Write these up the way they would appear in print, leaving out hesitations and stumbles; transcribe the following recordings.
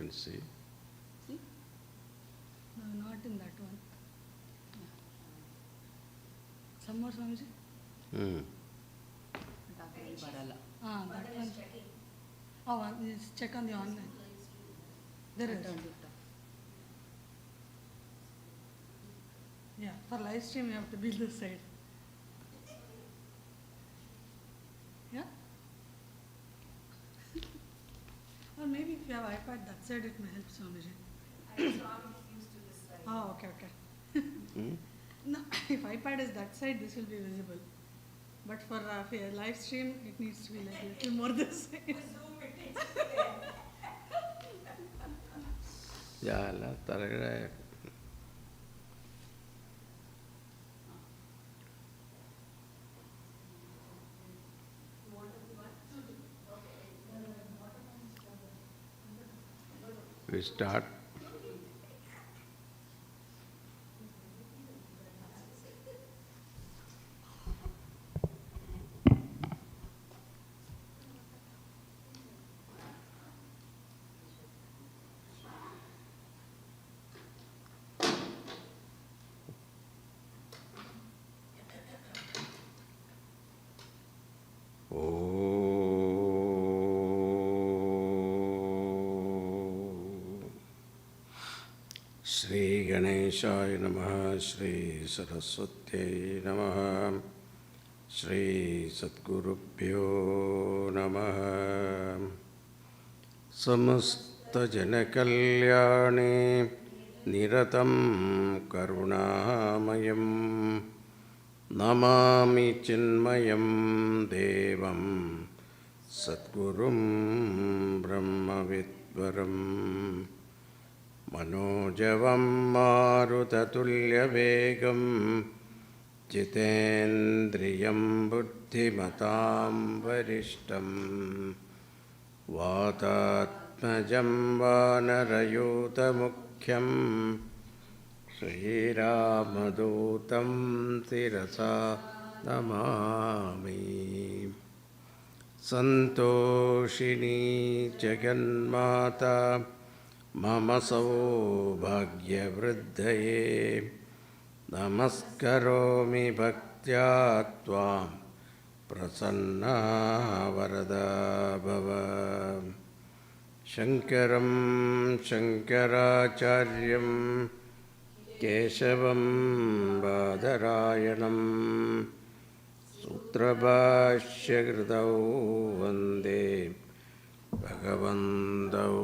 can see. See? No, not in that one. Some more, Swamiji? That one. Oh, just check on the online. There is. Yeah, for live stream you have to be this side. Yeah? Or maybe if you have iPad that side it may help, Swamiji. I saw it used to this side. Oh, okay. No, if iPad is that side, this will be visible. But for a live stream, it needs to be like a little more this side. Yeah, la taragara. We start. Shri Ganeshaya Namaha, Shri Saraswatyai Namaha, Shri Satgurubhyo Namaha. Samasta Janakalyane Niratam Karunamayam Namami Chinmayam Devam Satgurum Brahmavidvaram Manojavam Marutatulyavegam Jitendriyam Buddhimatam Varishtam Vatatmajam Vanarayutamukhyam Sri Ramadutam Tirasa Namami Santoshini Jaganmata Mama Saubhagyavriddhaye Namaskaromi Bhaktya Tvam Prasanna Varada Bhava Shankaram Shankaracharyam Keshavam Badarayanam Sutrabhashya Kritau Vande Bhagavantau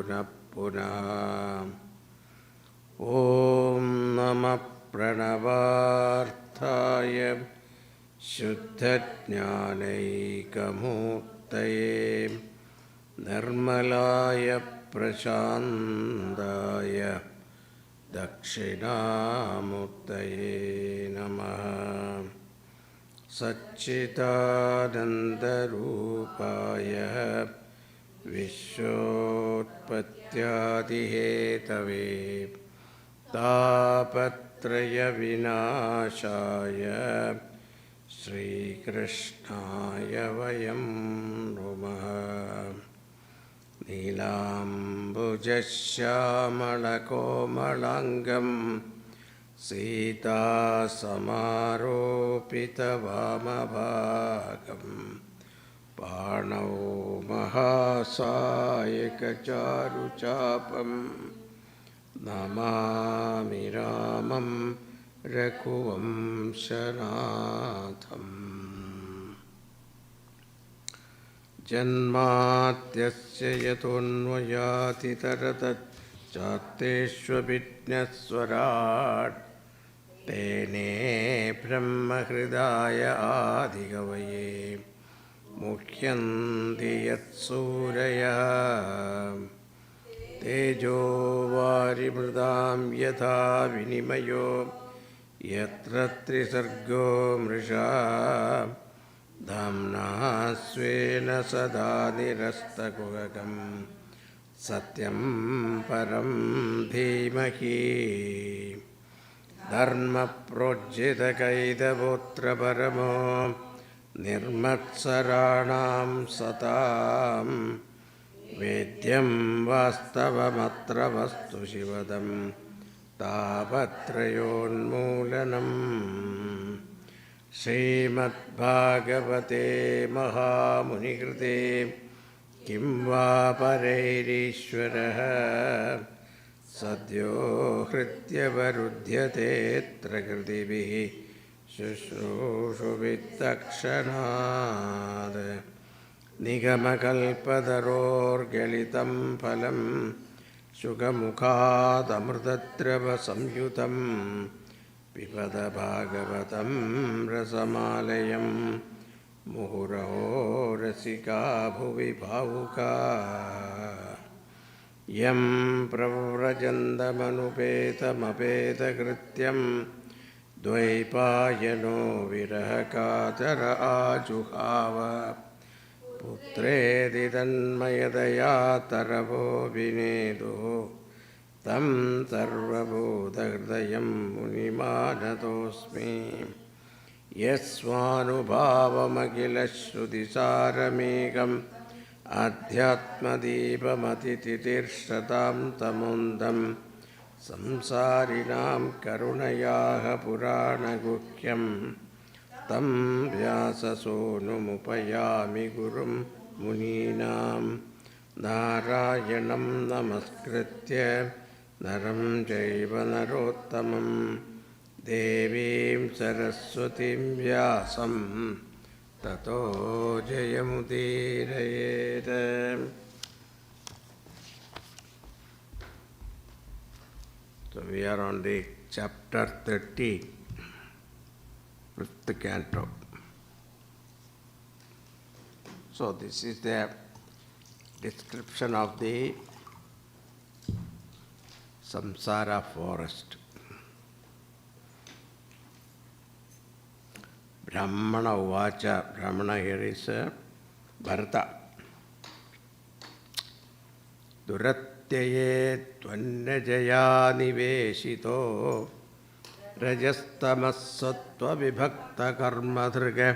Punah Punah. Om Namah Pranavarthaya Shuddha-jnanaikamurtaye Nirmalaya Prashandaya Dakshinamurtaye Namaha. Satchitanandarupaya Vishwotpattyadihetave Tapatraya Vinashaya Sri Krishnaya Vayam Namaha. Nilambujasyamalakomalangam Sita Samaropita Vamabhagam Panau Mahasayaka Charuchapam Namami Ramam Rakhuvam Shanatham. Janmatyasya yatonvayati taratat Chateshvabhijnaswarat Tene Brahma Hridaya Adhigavaye Mukhyanti Yatsuraya Tejo Varimridam Yatha Vinimayo Yatra Trisargo Mrisha Dhamna Svena Sada Nirastakugakam Satyam Param Dhimahi Dharma Projita Kaidavotra Paramo Nirmatsaranam Satam वेद्यं वास्तवमत्र वस्तु शिवदं तापत्रयोन्मूलनम् श्रीमद्भागवते महामुनिकृते किं वा परैरीश्वरः सद्यो हृत्यवरुध्यतेऽत्र कृतिभिः शुश्रूषुभिस्तक्षणात् निगमकल्पतरोर्गलितं फलं शुकमुखादमृतद्रवसंयुतं पिबत भागवतं रसमालयं मुहुरहो रसिका भुवि भावुका यं प्रव्रजन्तमनुपेतमपेतकृत्यं द्वैपायनो विरहकातर आजुहाव पुत्रेति तन्मयतया तरवो विनेदुः तं सर्वभूतहृदयं मुनिमानतोऽस्मि यस्वानुभावमखिलश्रुतिसारमेकम् आध्यात्मदीपमतितितिर्षतां तमोन्दं संसारिणां करुणयाः पुराणगुह्यं तं व्याससूनुमुपयामि गुरुं मुनीनां नारायणं नमस्कृत्य नरं चैव नरोत्तमं देवीं सरस्वतीं व्यासं ततो जयमुदीरयेत्. So we are on the chapter 30, 5th canto. So this is the description of the samsara forest. Brahmana Uvacha, Brahmana here is Bharata. Duratyaye tvannajaya niveshito rajastamassattva vibhakta karmadhrga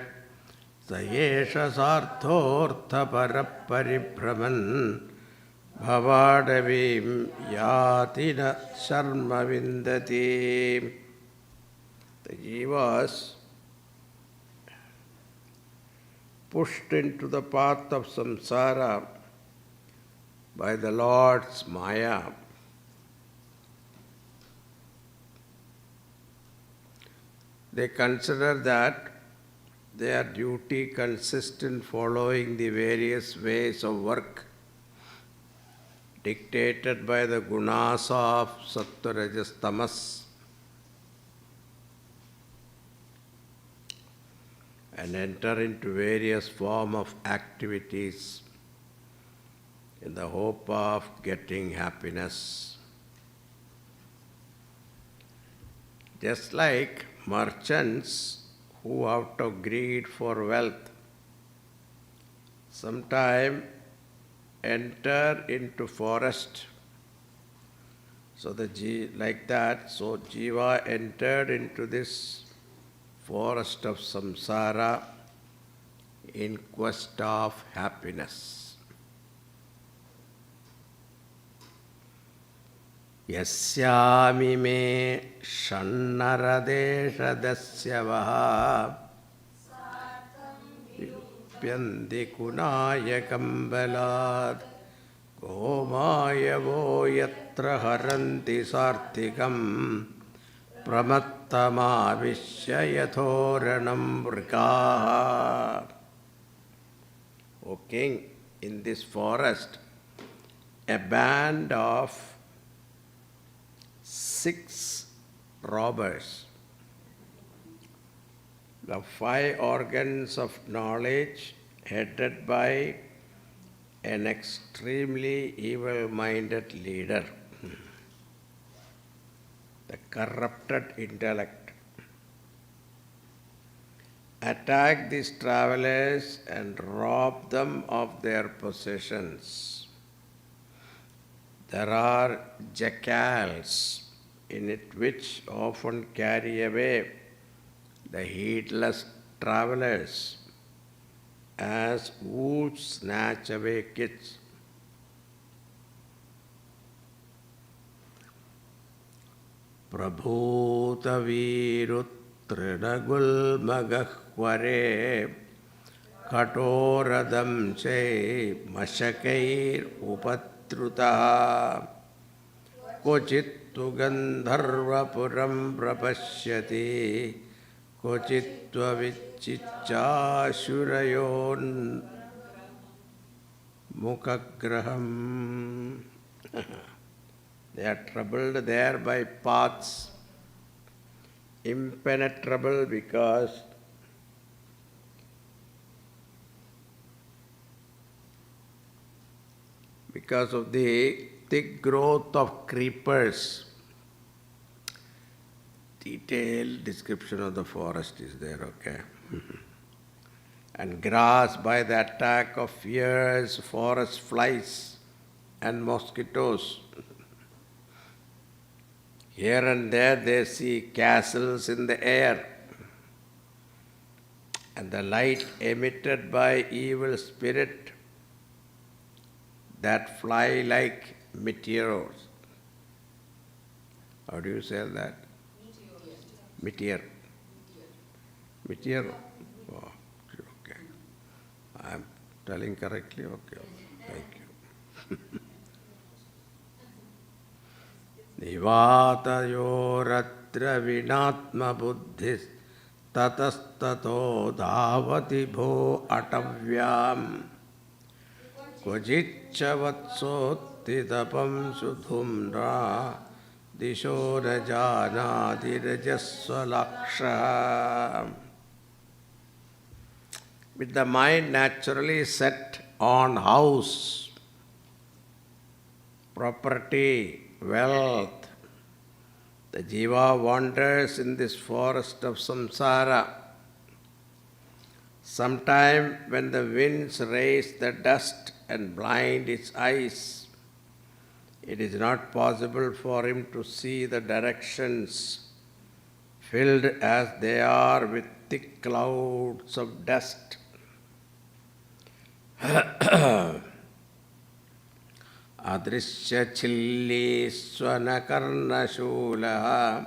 sayesha sarthortha paraparibrahman bhavadavim yatina sharma vindati. The jivas pushed into the path of samsara by the Lord's Maya. They consider that their duty consists in following the various ways of work dictated by the gunas of sattva, rajas, tamas, and enter into various forms of activities in the hope of getting happiness. Just like merchants who out of greed for wealth sometime enter into forest. So like that, so Jiva entered into this forest of samsara in quest of happiness. Yasyami me shannaradeshadasyavaha vipyandi kunayakam balad gomayavo yatra haranti sarthikam pramattama vishayathoranam vrikaha. O king, in this forest, a band of 6 robbers, the 5 organs of knowledge headed by an extremely evil-minded leader, the corrupted intellect, attack these travelers and rob them of their possessions. There are jackals in it which often carry away the heedless travelers as wolves snatch away kids. prabhutavīruttrinagulmagahvare katoradam che mashakair upatrutaha Kochittu gandharvapuram prapashyati Kochitva vichichashurayon mukagraham. They are troubled there by paths, impenetrable because of the thick growth of creepers. Detailed description of the forest is there, okay? And grass by the attack of fierce forest flies and mosquitoes. Here and there they see castles in the air, and the light emitted by evil spirit that fly like meteors. How do you say that? Meteor. Meteor. Oh, okay. I am telling correctly? Okay. Thank you. Nivatayoratra vinatma buddhis tatastato dhavati bho atavyam Kvajiccha vatsottitapam sudhumra disho rajanadi rajaswalaksha. With the mind naturally set on house, property, wealth, the jiva wanders in this forest of samsara. Sometime when the winds raise the dust and blind its eyes, it is not possible for him to see the directions, filled as they are with thick clouds of dust. Adrishya chilli swana karna shula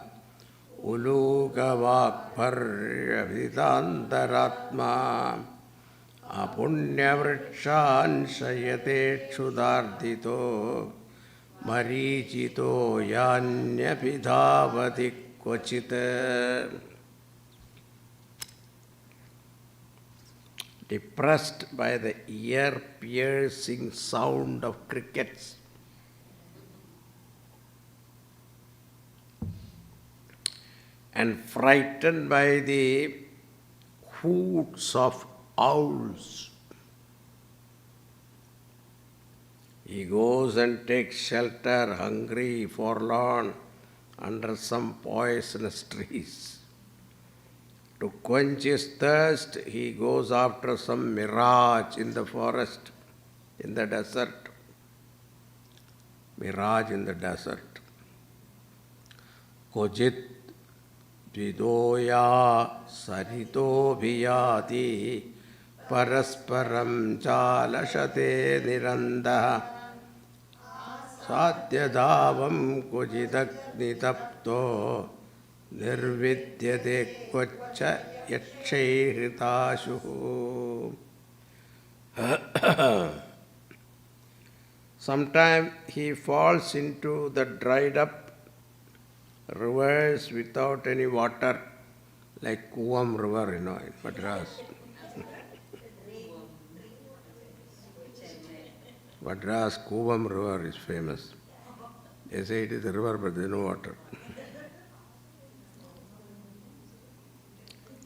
uluka vakparya vidantaratma apunya vrikshan shayate kshudardito marichito yanyapidhavati kvachita. Depressed by the ear-piercing sound of crickets, and frightened by the hoots of owls, he goes and takes shelter, hungry, forlorn, under some poisonous trees. To quench his thirst, he goes after some mirage in the forest, in the desert. Mirage in the desert. Kojit Vidoya Sarito Bhiyati Parasparam Chalashate Niranda Satyadavam Kojitakni Tapto Nirvidyate Kvacha Yakshaihitashu. Sometime he falls into the dried up rivers without any water, like Kuvam river, in Madras. Madras Kuvam river is famous. They say it is a river, but there is no water.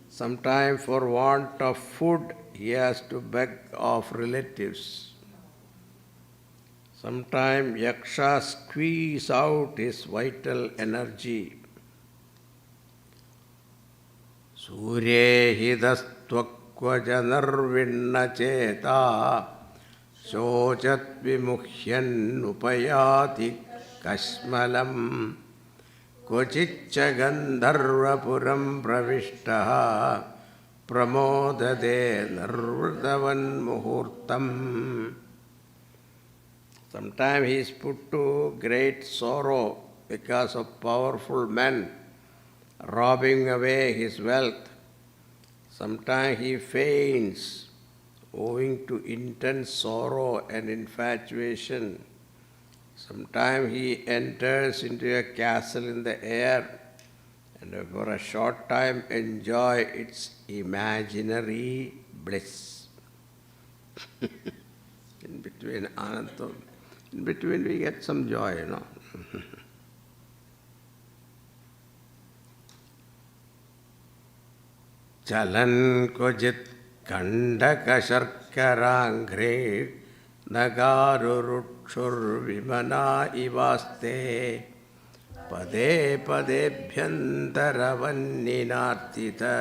Sometimes for want of food, he has to beg of relatives. Sometimes yaksha squeeze out his vital energy. Surye hidastvakva janarvinna cheta shochat vimukhyan upayati kashmalam Kochiccha gandharvapuram pravishtaha pramodade narvrdavan muhurtam. Sometimes he is put to great sorrow because of powerful men robbing away his wealth. Sometimes he faints owing to intense sorrow and infatuation. Sometimes he enters into a castle in the air and for a short time enjoy its imaginary bliss. In between Anantam, in between we get some joy, you know. Chalan kojit kandaka sharkarangre nagarurutshur vimana ivaste pade padebhyantaravanninaartita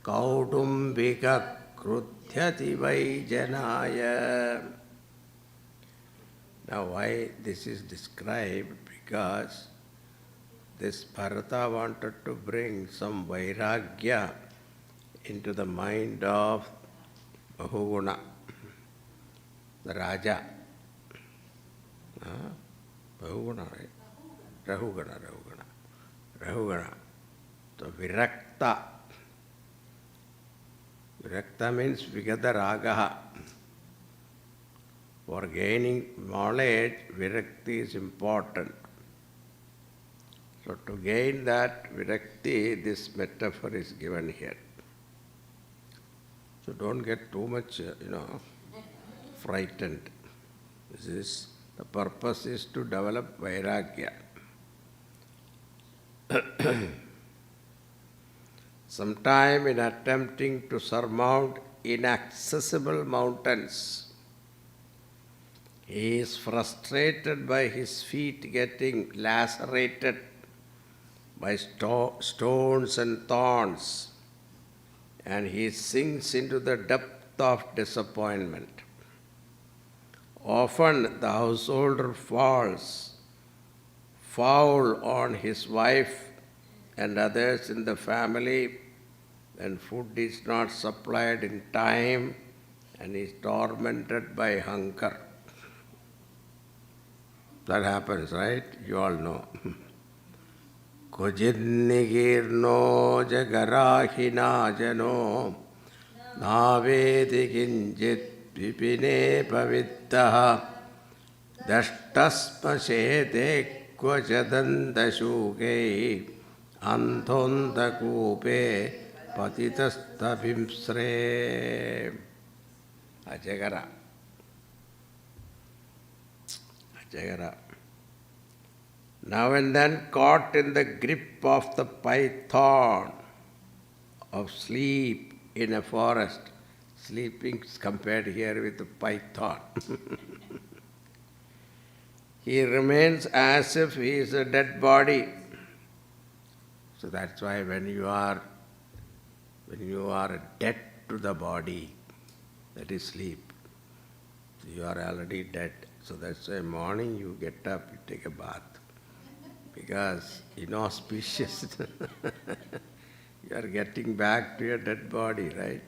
kaudumbika kruthyati vaijanaya. Now why this is described? Because this Bharata wanted to bring some vairagya into the mind of Bahuguna, the Raja. Bahuguna, right? Rahugana. So Virakta. Virakta means Vigata Ragaha. For gaining knowledge, Virakti is important. So to gain that Virakti, this metaphor is given here. So don't get too much, frightened. The purpose is to develop Vairagya. Sometime in attempting to surmount inaccessible mountains, he is frustrated by his feet getting lacerated by stones and thorns, and he sinks into the depth of disappointment. Often the householder falls foul on his wife and others in the family, and food is not supplied in time, and he is tormented by hunger. That happens, right? You all know. Kujidnigirno jagarahina jano navedi kinjit vipine pavittaha dashtasmashete kvachadandashuke anthondakupe patitastabhimsre. Ajagara. Now and then caught in the grip of the python of sleep in a forest. Sleeping is compared here with the python. He remains as if he is a dead body. So that's why when you are dead to the body, that is sleep, you are already dead. So that's why morning you get up, you take a bath. Because inauspicious, you are getting back to your dead body, right?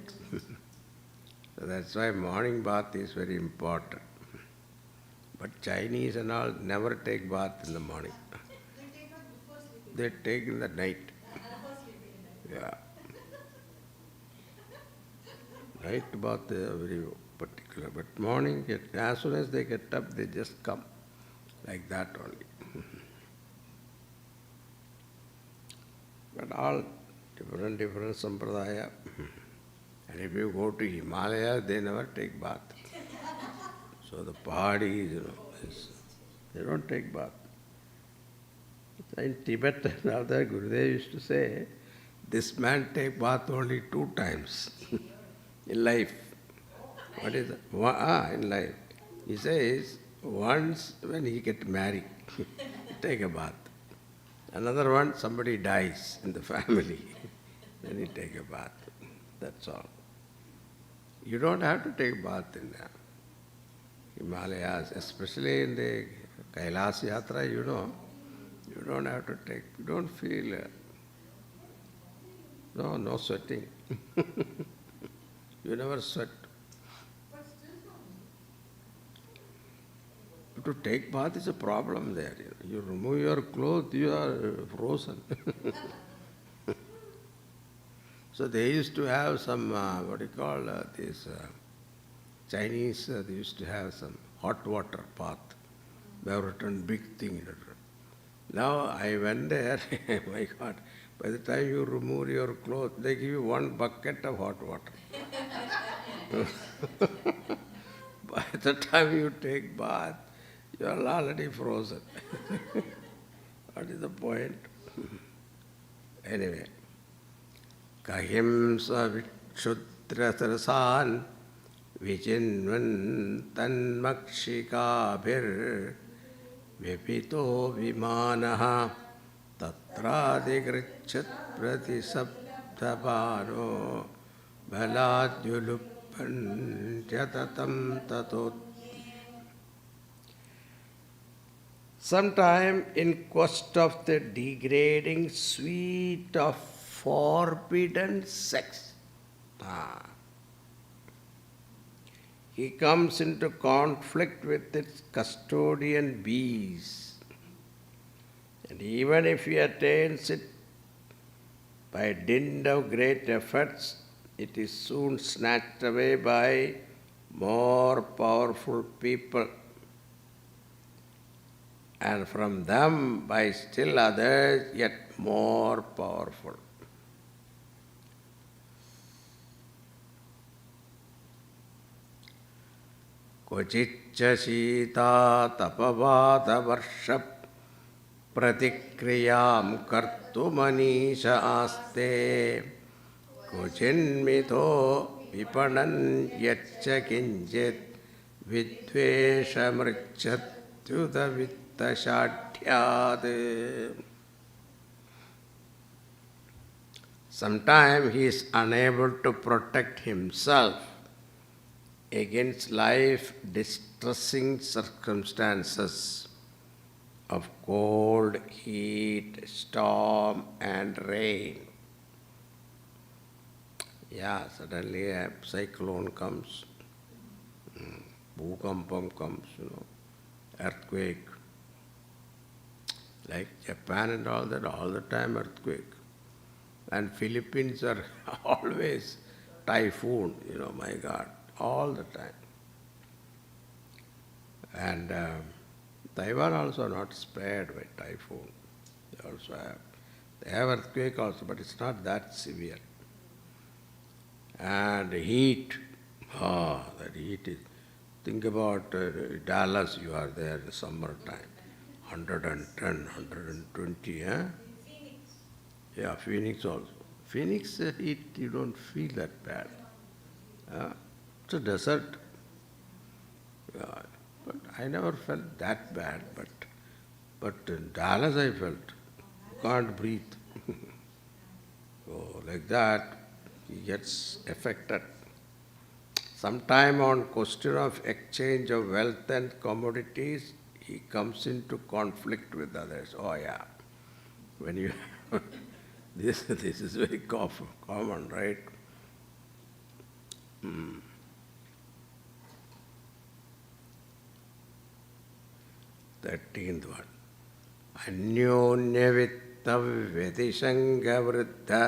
So that's why morning bath is very important. But Chinese and all never take bath in the morning. They take in the night. Yeah. Night bath is very particular. But morning, as soon as they get up, they just come. Like that only. But all different sampradaya. And if you go to Himalaya, they never take bath. So the Pahadis, they don't take bath. In Tibet and other Gurudev used to say, this man take bath only 2 times in life. What is that? In life. He says, once when he get married, take a bath. Another one, somebody dies in the family, then he take a bath. That's all. You don't have to take bath in Himalayas, especially in the Kailas Yatra, you don't have to take, you don't feel, no sweating. You never sweat. To take bath is a problem there. You remove your clothes, you are frozen. So they used to have some, what do you call this, Chinese, they used to have some hot water bath. They have written big thing in it. Now I went there, my God, by the time you remove your clothes, they give you one bucket of hot water. By the time you take bath, you are already frozen. What is the point? Anyway, kahimsa vikshudra Vijinvan tanmakshikabhir vipito vimanaha tatradigritchat pratisabdhabano baladyuluppan yatatam tatot. Sometime in quest of the degrading sweet of forbidden sex, he comes into conflict with its custodian bees. And even if he attains it by dint of great efforts, it is soon snatched away by more powerful people, and from them by still others yet more powerful. Kvachiccha sita tapavada varshap pratikriyam kartumanisha aste kuchinmito vipanan yaccha kinchit vidvesha mrichatyuta vittashadyad. Sometimes he is unable to protect himself against life-distressing circumstances of cold, heat, storm and rain. Yeah, suddenly a cyclone comes, bhukampam comes, earthquake. Like Japan and all that, all the time earthquake. And Philippines are always typhoon, my God. All the time. And Taiwan also not spared by typhoon. They have earthquake also, but it's not that severe. And heat, that heat is, think about Dallas, you are there in the summertime, 110, 120, Phoenix. Yeah, Phoenix also. Phoenix heat, you don't feel that bad. It's a desert. Yeah, but I never felt that bad. But in Dallas I felt. You can't breathe. So like that, he gets affected. Sometime on question of exchange of wealth and commodities, he comes into conflict with others. Oh yeah, when you this is very common, right? 13th one. Anyonya Vyatishanga Vriddha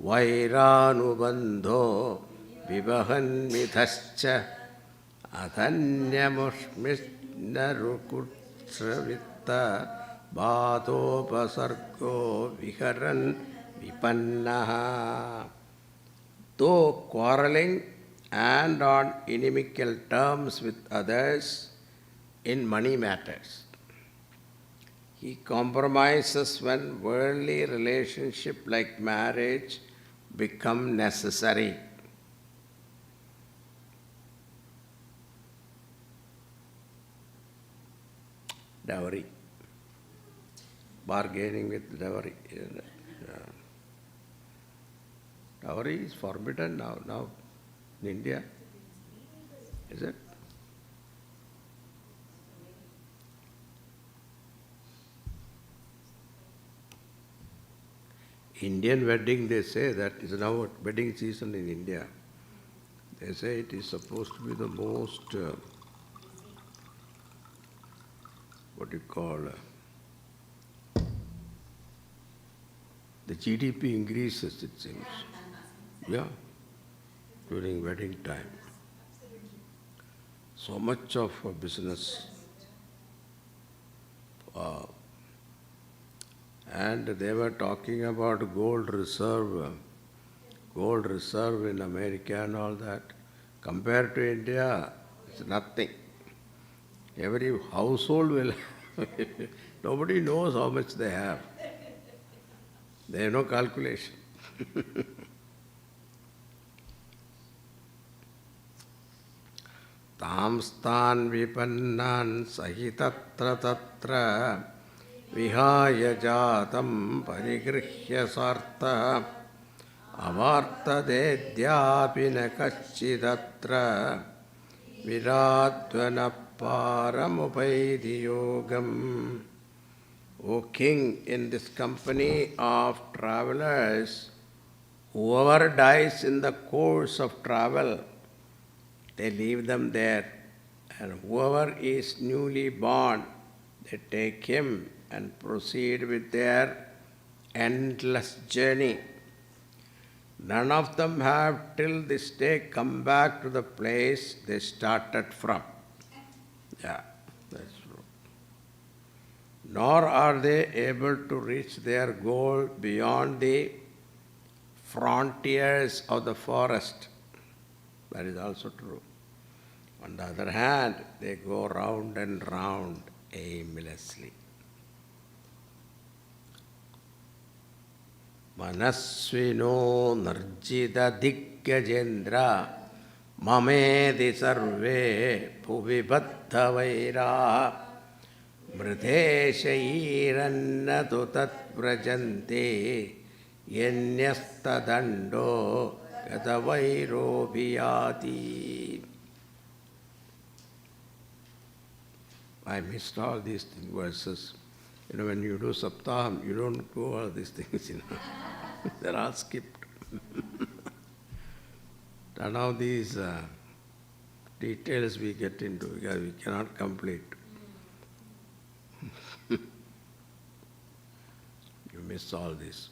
Vairānubandho Vivahan Mithascha Adhanyamushmisnarukutsravitta Bādhopasargo Viharan Vipannaha. Though quarreling and on inimical terms with others in money matters, he compromises when worldly relationship like marriage become necessary. Dowry. Bargaining with dowry. Yeah. Dowry is forbidden now in India. Is it? Indian wedding, they say that is now wedding season in India. They say it is supposed to be the most what you call, the GDP increases, it seems. Yeah, during wedding time. So much of business. And they were talking about gold reserve in America and all that. Compared to India, it's nothing. Every household will, nobody knows how much they have. They have no calculation. Tamstan vipannan sahitatra tatra vihaya jatam parigrihya sartha avartadedyapi na kaschidatra viradvana paramupaidi yogam. O king, in this company of travelers, whoever dies in the course of travel, they leave them there. And whoever is newly born, they take him and proceed with their endless journey. None of them have till this day come back to the place they started from. Yeah, that's true. Nor are they able to reach their goal beyond the frontiers of the forest. That is also true. On the other hand, they go round and round aimlessly. Manasvino narjita diggajendra mamedi sarve bhuvibaddha vaira mrideshairanna tat vrajante yenyastadando gadavairo bhiyati. I missed all these verses. When you do saptaham, you don't do all these things, They're all skipped. And now these details we get into because we cannot complete. You miss all this.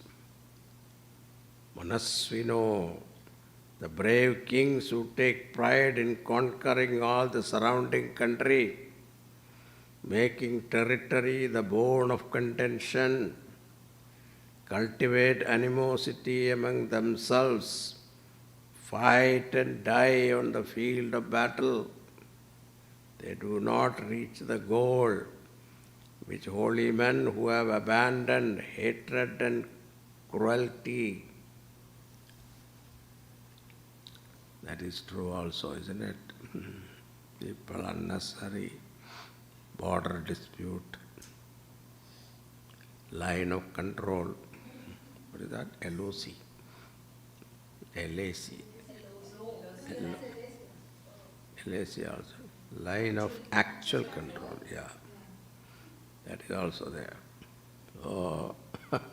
Manasvino, the brave kings who take pride in conquering all the surrounding country, making territory the bone of contention, cultivate animosity among themselves, fight and die on the field of battle. They do not reach the goal which holy men who have abandoned hatred and cruelty. That is true also, isn't it? People unnecessary. Border dispute, line of control, what is that? LOC, LAC, LAC also, line of actual control, yeah, that is also there. Oh, what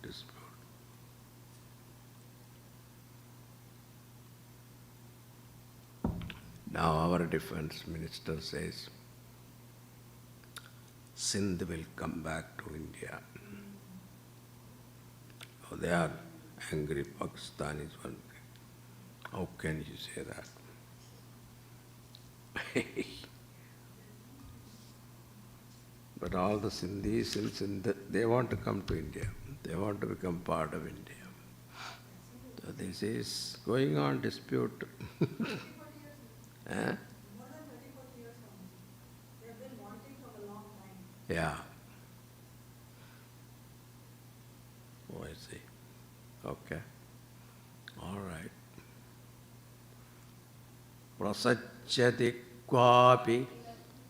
dispute? Now our defense minister says, Sindh will come back to India. Oh, they are angry, Pakistan is one. How can you say that? But all the Sindhis in Sindh, they want to come to India. They want to become part of India. So this is going on dispute. More than 30, 40 years only. They have been wanting for a long time. Yeah. Oh, I see. Okay. All right. Prasachyati kvapi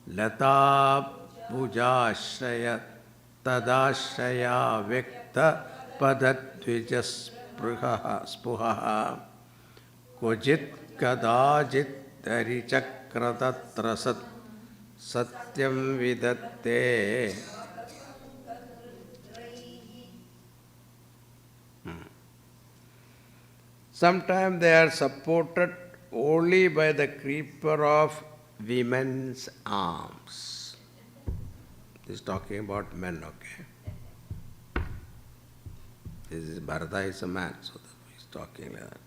lata pujashraya tadashraya vikta padadvijaspuhaha spuhaha kojit kadajit Darichakratatra satyam vidatte. Sometimes they are supported only by the creeper of women's arms. This is talking about men, okay? This is Bharata is a man, so he's talking like that.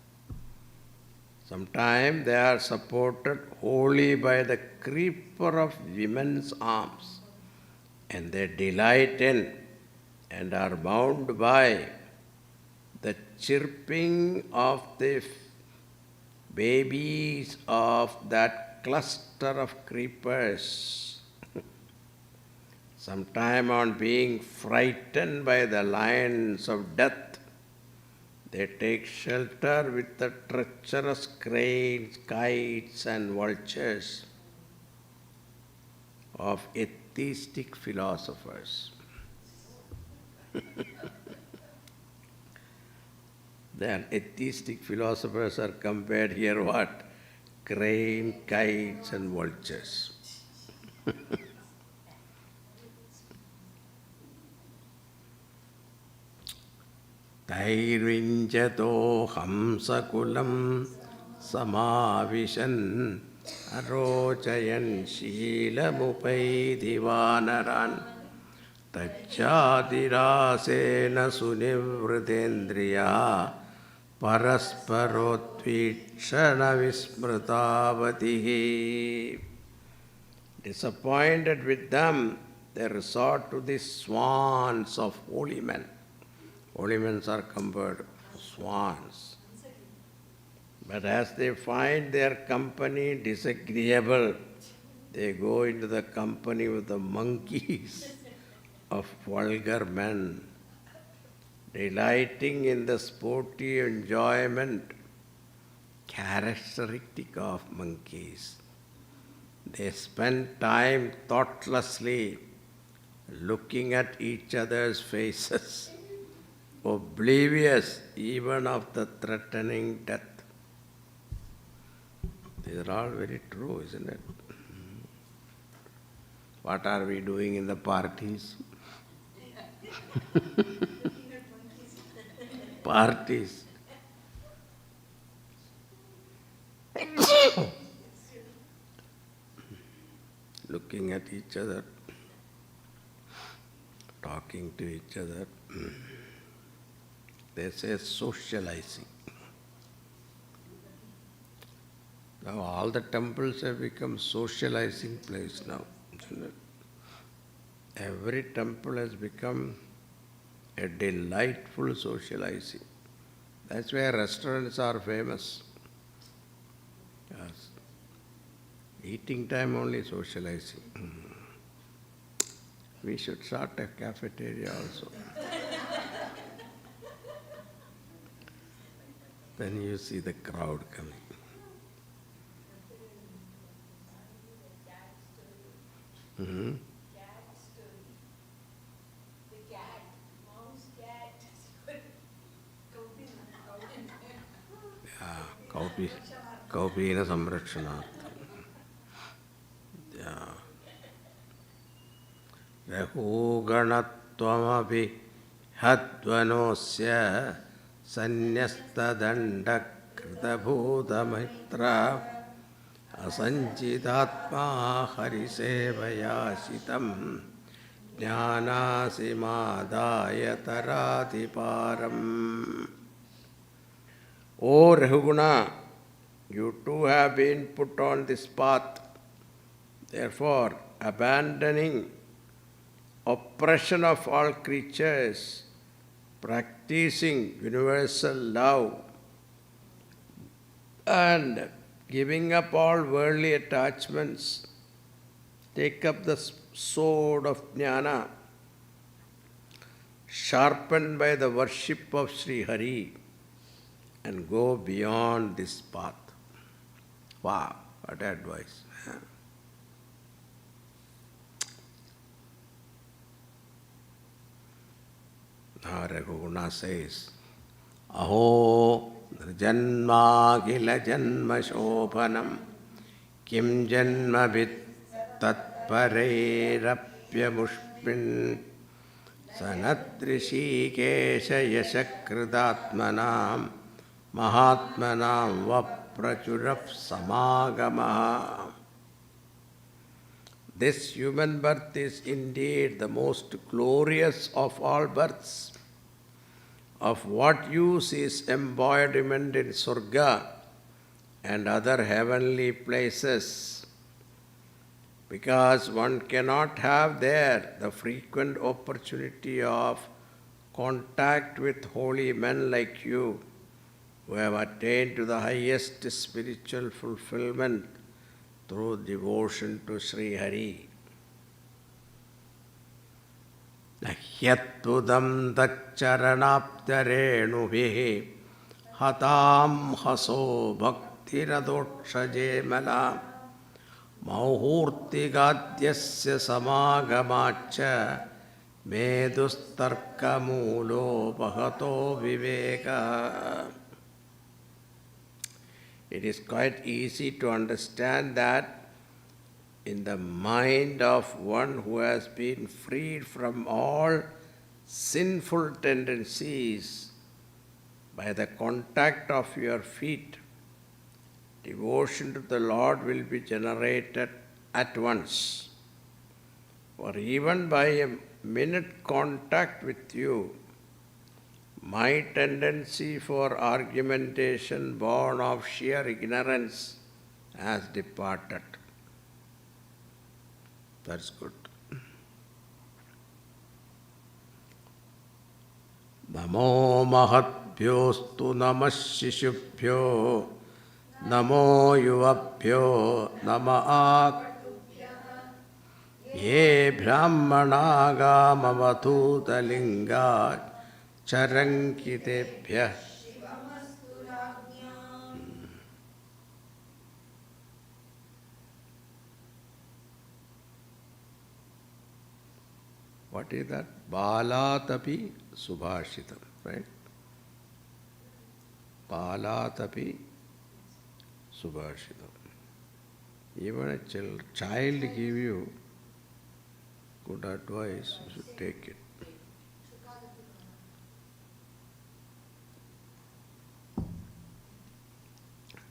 Sometimes they are supported wholly by the creeper of women's arms, and they delight in and are bound by the chirping of the babies of that cluster of creepers. Sometime on being frightened by the lions of death, they take shelter with the treacherous cranes, kites and vultures of atheistic philosophers. Then atheistic philosophers are compared here what? Crane, kites and vultures. Tairvinjato hamsakulam samavishan arochayan sheelamupaidivanaran tajjadirasena sunivritendriya parasparotvikshana vismrutavatihi. Disappointed with them, they resort to the swans of holy men. Holy men are compared to swans. But as they find their company disagreeable, they go into the company with the monkeys of vulgar men, delighting in the sporty enjoyment characteristic of monkeys. They spend time thoughtlessly looking at each other's faces, oblivious even of the threatening death. These are all very true, isn't it? What are we doing in the parties? Parties. Looking at each other, talking to each other. They say socializing. Now all the temples have become socializing place now, isn't it? Every temple has become a delightful socializing. That's why restaurants are famous. Yes. Eating time only socializing. We should start a cafeteria also. Then you see the crowd coming. Mm-hmm. Kaupina samrakshanartham. Rahuganattvamapi hadvanosya sanyastadandakritabhutamaitra asanchitatma harisevayashitam jnanasimadaya taratiparam. O Rahuguna, you too have been put on this path. Therefore, abandoning oppression of all creatures, practicing universal love, and giving up all worldly attachments, take up the sword of jnana, sharpened by the worship of Sri Hari, and go beyond this path. Wow, what advice. Now Raghuguna says, Aho janma kila janma shophanam kim janma vit tatparerapya mushpin sanadrishi kesha yashakridatmanam mahatmanam vaprachuraf samagamaha. this human birth is indeed the most glorious of all births. Of what use is embodiment in Surga and other heavenly places? Because one cannot have there the frequent opportunity of contact with holy men like you, who have attained to the highest spiritual fulfillment through devotion to Sri Hari. Nahyatudam taccharanaptarenuvihi hatam haso bhaktiradokshaje Mauhurtigadyasya samagamacha medustarkamulo bhato viveka. It is quite easy to understand that in the mind of one who has been freed from all sinful tendencies by the contact of your feet, devotion to the Lord will be generated at once. For even by a minute contact with you, my tendency for argumentation born of sheer ignorance has departed. That's good. Namo mahatbhyostu namah shishubhyo Namo yuvabhyo nama ye brahmana gamavatu linga charankitebhyah. What is that? Balatapi subhashitam, right? Balatapi subhashitam. Even a child give you good advice, you should take it.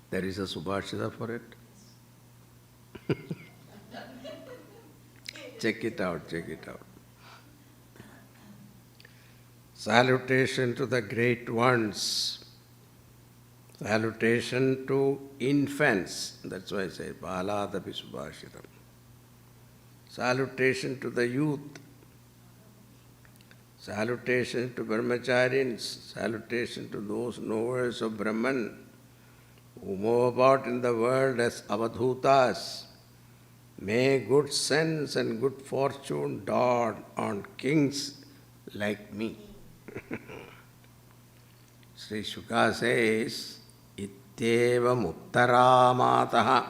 There is a subhashita for it. Check it out, check it out. Salutation to the great ones. Salutation to infants. That's why I say Baladapi Subhashitam. Salutation to the youth. Salutation to brahmacharins. Salutation to those knowers of Brahman who move about in the world as avadhutas. May good sense and good fortune dawn on kings like me. Sri Shuka says, Ittevam uttaramataha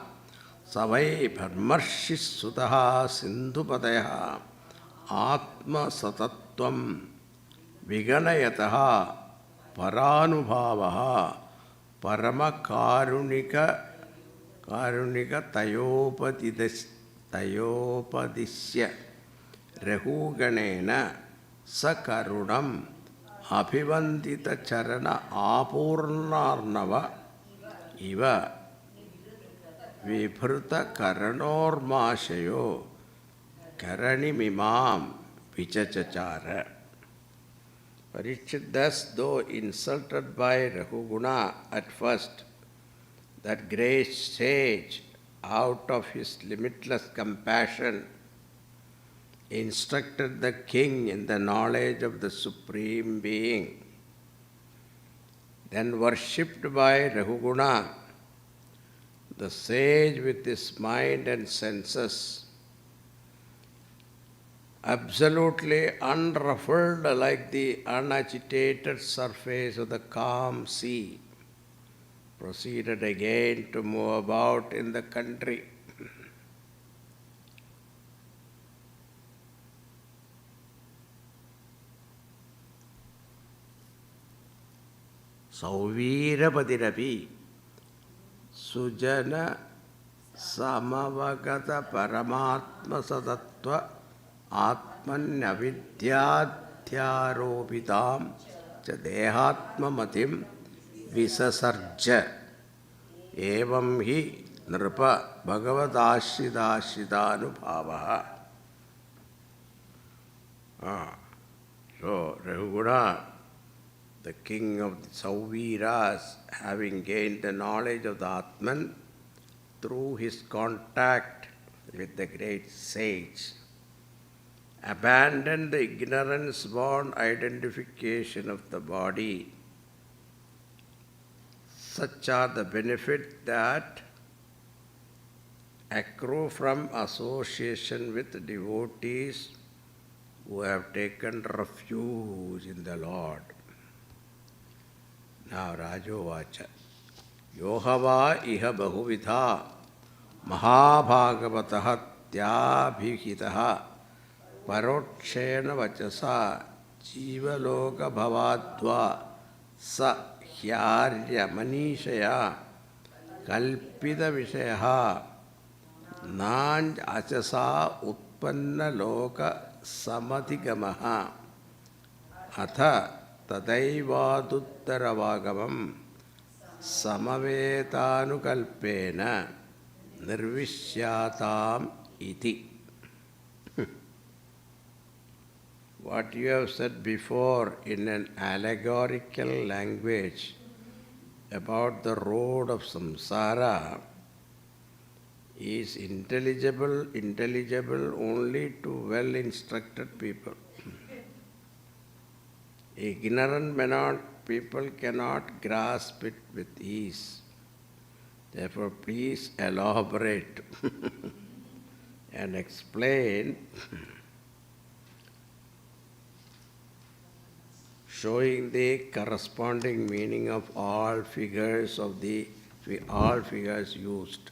savai bharmarshis sutaha sindhupadayaha atma satatvam viganayataha paranubhavaha paramakarunika tayopadisya rahuganena sakarunam abhivandita charana apurnarnava iva vibhrita karanormashayo karanimimam vichachachara. Parikshit, thus, though insulted by Rahuguna at first, that great sage, out of his limitless compassion, instructed the king in the knowledge of the Supreme Being. Then worshipped by Rahuguna, the sage with his mind and senses, absolutely unruffled like the unagitated surface of the calm sea, proceeded again to move about in the country. Sauvirapatirapi sujana samavagata paramatma sadatva atmanyavidyadhyaropitam cha dehatma matim visasarja evam hi Nripa Bhagavad Ashridashidanubhavaha. So, Raghuguna, the king of the Sauviras, having gained the knowledge of the Atman through his contact with the great sage, abandoned the ignorance-born identification of the body. Such are the benefits that accrue from association with devotees who have taken refuge in the Lord. Now Rajovacha. Yohava iha bahuvidha mahabhagavataha tyabhihitaha parokshena vachasa jivaloka bhavadva sa hyarya manishaya kalpita vishayaha nanj achasa utpanna loka samadhigamaha atha tadaivaduttaravágamam samavetanukalpena nirvishyatam iti. What you have said before in an allegorical language about the road of samsara is intelligible only to well-instructed people. Ignorant people cannot grasp it with ease. Therefore, please elaborate and explain, showing the corresponding meaning of all figures used.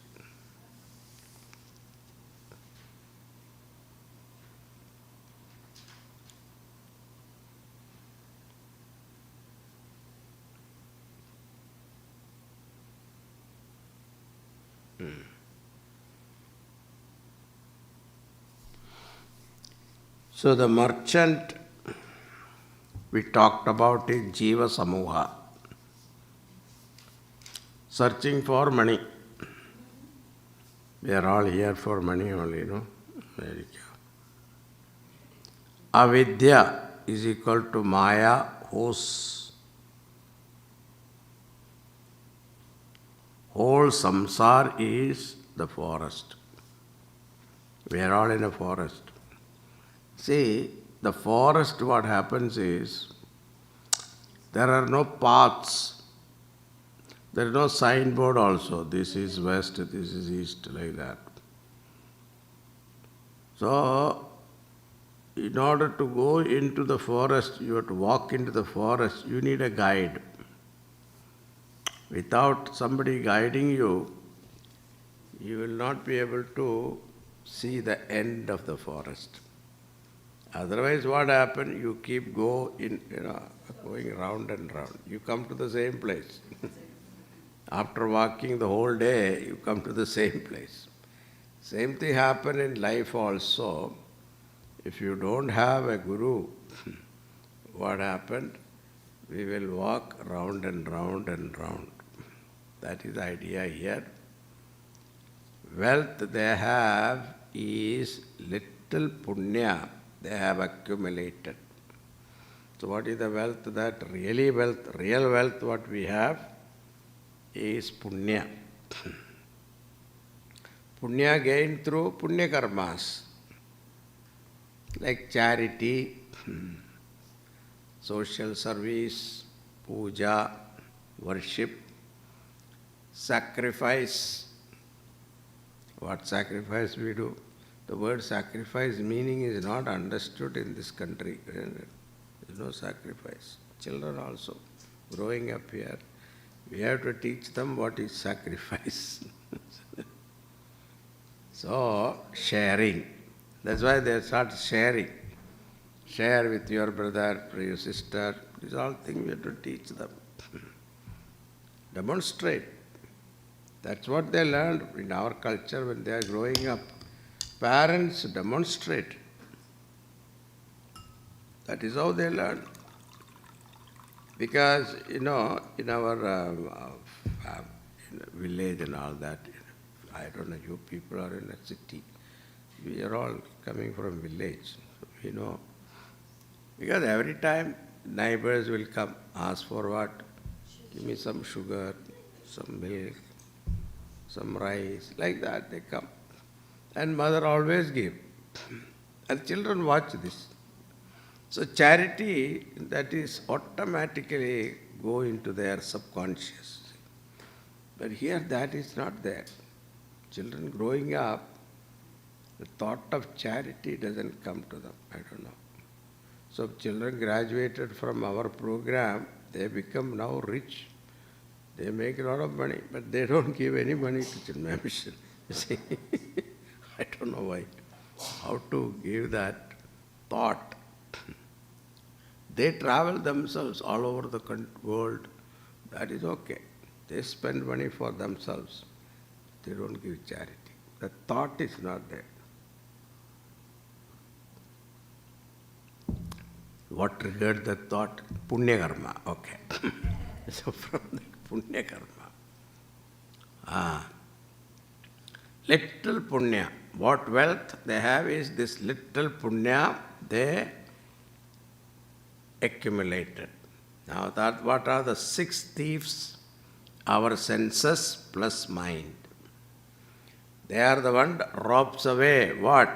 So the merchant we talked about is Jiva Samuha, searching for money. We are all here for money only, no? Very good. Avidya is equal to Maya, whose whole samsara is the forest. We are all in a forest. See, the forest, what happens is, there are no paths. There is no signboard also. This is west, this is east, like that. So, in order to go into the forest, you have to walk into the forest, you need a guide. Without somebody guiding you, you will not be able to see the end of the forest. Otherwise, what happens? You keep going round and round. You come to the same place. After walking the whole day, you come to the same place. Same thing happens in life also. If you don't have a guru, what happened? We will walk round and round and round. That is the idea here. Wealth they have is little punya they have accumulated. So what is the wealth that real wealth what we have is punya. Punya gained through punya karmas, like charity, social service, puja, worship, sacrifice. What sacrifice we do? The word sacrifice meaning is not understood in this country. There is no sacrifice. Children also, growing up here, we have to teach them what is sacrifice. So, sharing. That's why they start sharing. Share with your brother, your sister. These are all things we have to teach them. Demonstrate. That's what they learned in our culture when they are growing up. Parents demonstrate. That is how they learn. Because, in our village and all that, I don't know, you people are in a city. We are all coming from village. We know. Because every time neighbors will come, ask for what? Give me some sugar, some milk, some rice, like that they come. And mother always give. And children watch this. So charity, that is automatically go into their subconscious. But here that is not there. Children growing up, the thought of charity doesn't come to them. I don't know. So children graduated from our program, they become now rich. They make a lot of money, but they don't give any money to Chinmaya Mission. You see, I don't know why. How to give that thought. They travel themselves all over the world. That is okay. They spend money for themselves. They don't give charity. The thought is not there. What triggered the thought? Punya karma. Okay. So from that punya karma. Little punya. What wealth they have is this little punya they accumulated. Now that what are the 6 thieves? Our senses plus mind. They are the one that robs away what?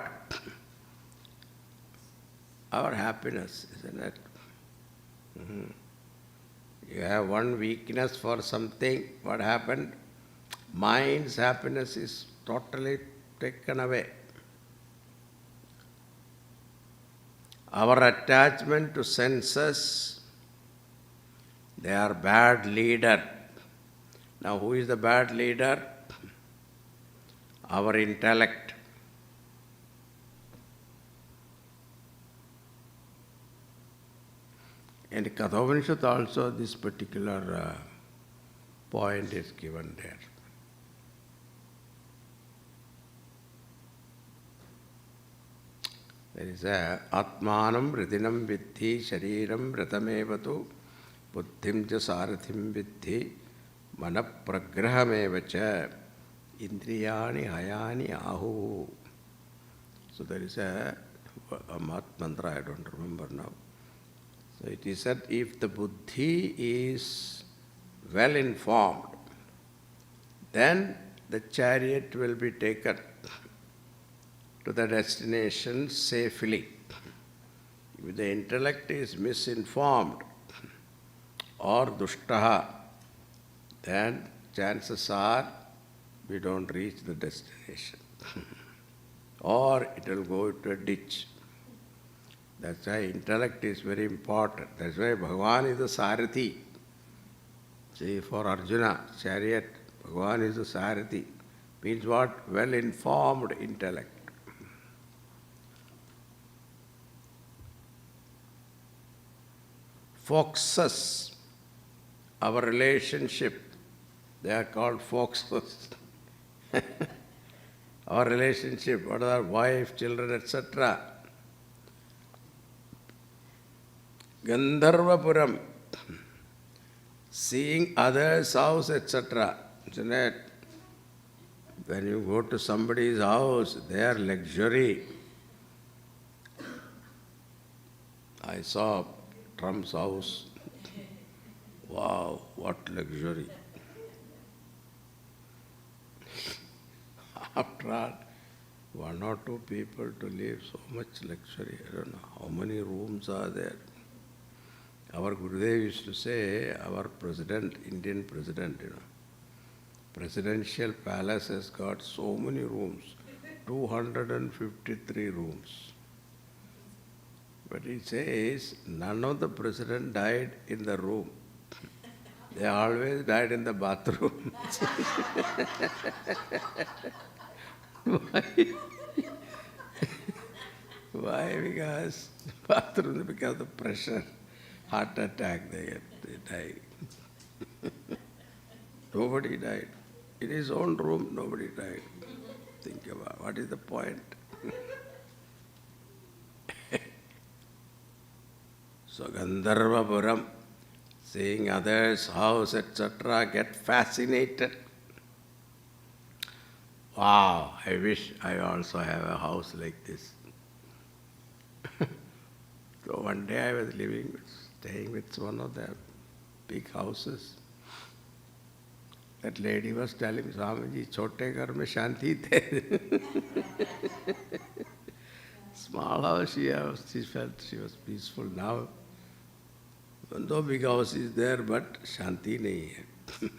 Our happiness, isn't it? You have one weakness for something, what happened? Mind's happiness is totally taken away. Our attachment to senses, they are bad leader. Now who is the bad leader? Our intellect. In the Kathopanishad also this particular point is given there. There is a Atmanam Hridinam Vidhi Shariram Vratamevatu Buddhim ja Sarathim Vidhi Manapragrahamevacha Indriyani Hayani Ahu. So there is a Mat mantra, I don't remember now. So it is said, if the buddhi is well informed, then the chariot will be taken to the destination safely. If the intellect is misinformed or dushtaha, then chances are we don't reach the destination. Or it will go to a ditch. That's why intellect is very important. That's why Bhagavan is the Sarathi. See, for Arjuna, chariot, Bhagavan is the Sarathi. Means what? Well-informed intellect. Foxes, our relationship, they are called foxes. Our relationship, what are wife, children, etc. Gandharvapuram, seeing others' house, etc. Isn't it? When you go to somebody's house, their luxury. I saw Trump's house. Wow, what luxury. After all, 1 or 2 people to live, so much luxury. I don't know how many rooms are there. Our Gurudev used to say, our president, Indian president, presidential palace has got so many rooms, 253 rooms. But he says, none of the president died in the room. They always died in the bathroom. Why? Why? Because bathroom, because of the pressure. Heart attack, they die. Nobody died. In his own room, nobody died. Think about what is the point? So Gandharvapuram, seeing others' house, etc., get fascinated. Wow, I wish I also have a house like this. So one day I was staying with one of the big houses. That lady was telling Swamiji, छोटे घर में शांति थे. Small house, she felt she was peaceful. Now, even though big house is there, but shanti nahi hai.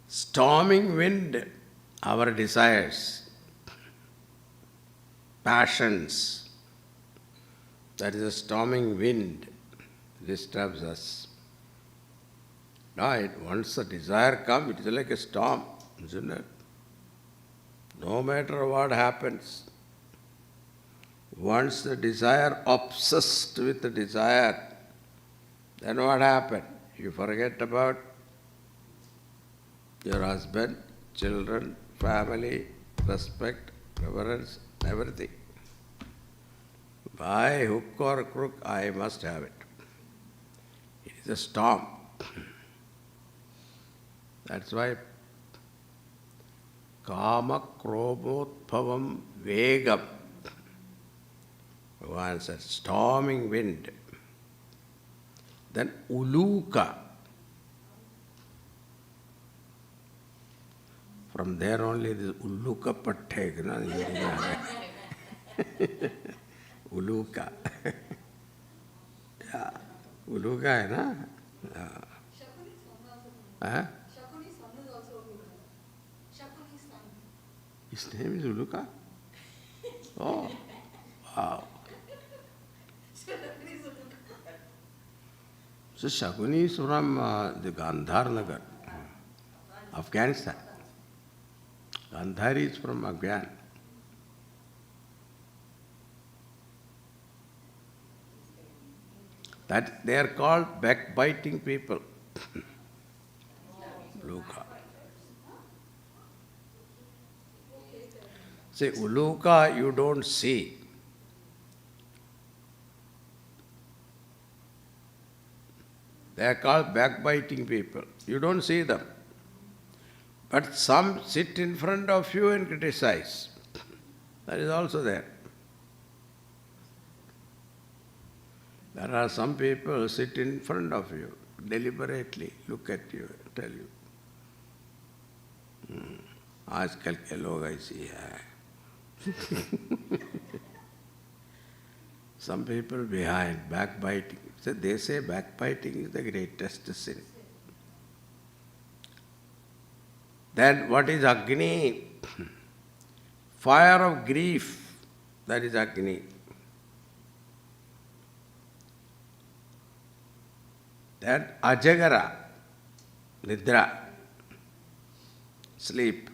Storming wind, our desires, passions, that is a storming wind, disturbs us. Right? Once the desire comes, it is like a storm, isn't it? No matter what happens, once the desire obsessed with the desire, then what happened? You forget about your husband, children, family, respect, reverence, everything. By hook or crook, I must have it. It is a storm. That's why Kama Krobotbhavam Vegam. Bhagavan said, storming wind. Then Uluka. From there only this Uluka Patthek, no? Uluka. Yeah. Uluka hai na? Yeah. Huh? Shakuni's son is also Uluka. Shakuni's son. His name is Uluka? Oh, wow. Shakuni's Uluka. So Shakuni is from the Gandhar Nagar, Afghanistan. Gandhari is from Afghan. That they are called backbiting people. Uluka. See, Uluka you don't see. They are called backbiting people. You don't see them. But some sit in front of you and criticize. That is also there. There are some people sit in front of you, deliberately look at you, tell you, आजकल के लोग ऐसी है. Some people behind, backbiting. So they say backbiting is the greatest sin. Then what is Agni? Fire of grief, that is Agni. Then Ajagara, Nidra, sleep.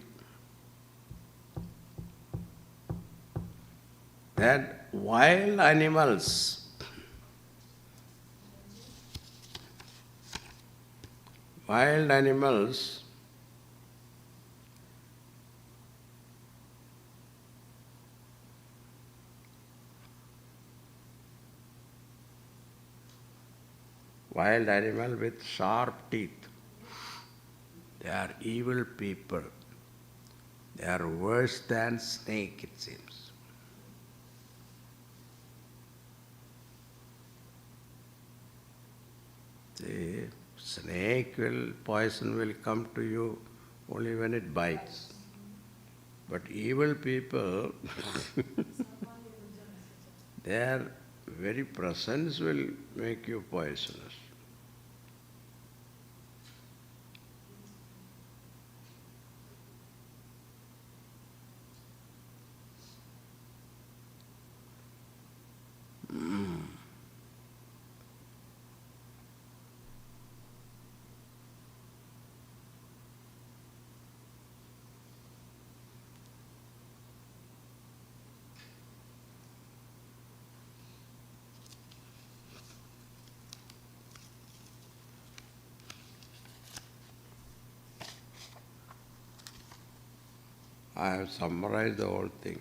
Then wild animals. Wild animals with sharp teeth. They are evil people. They are worse than snake, it seems. See, poison will come to you only when it bites. But evil people, their very presence will make you poisonous. I have summarized the whole thing.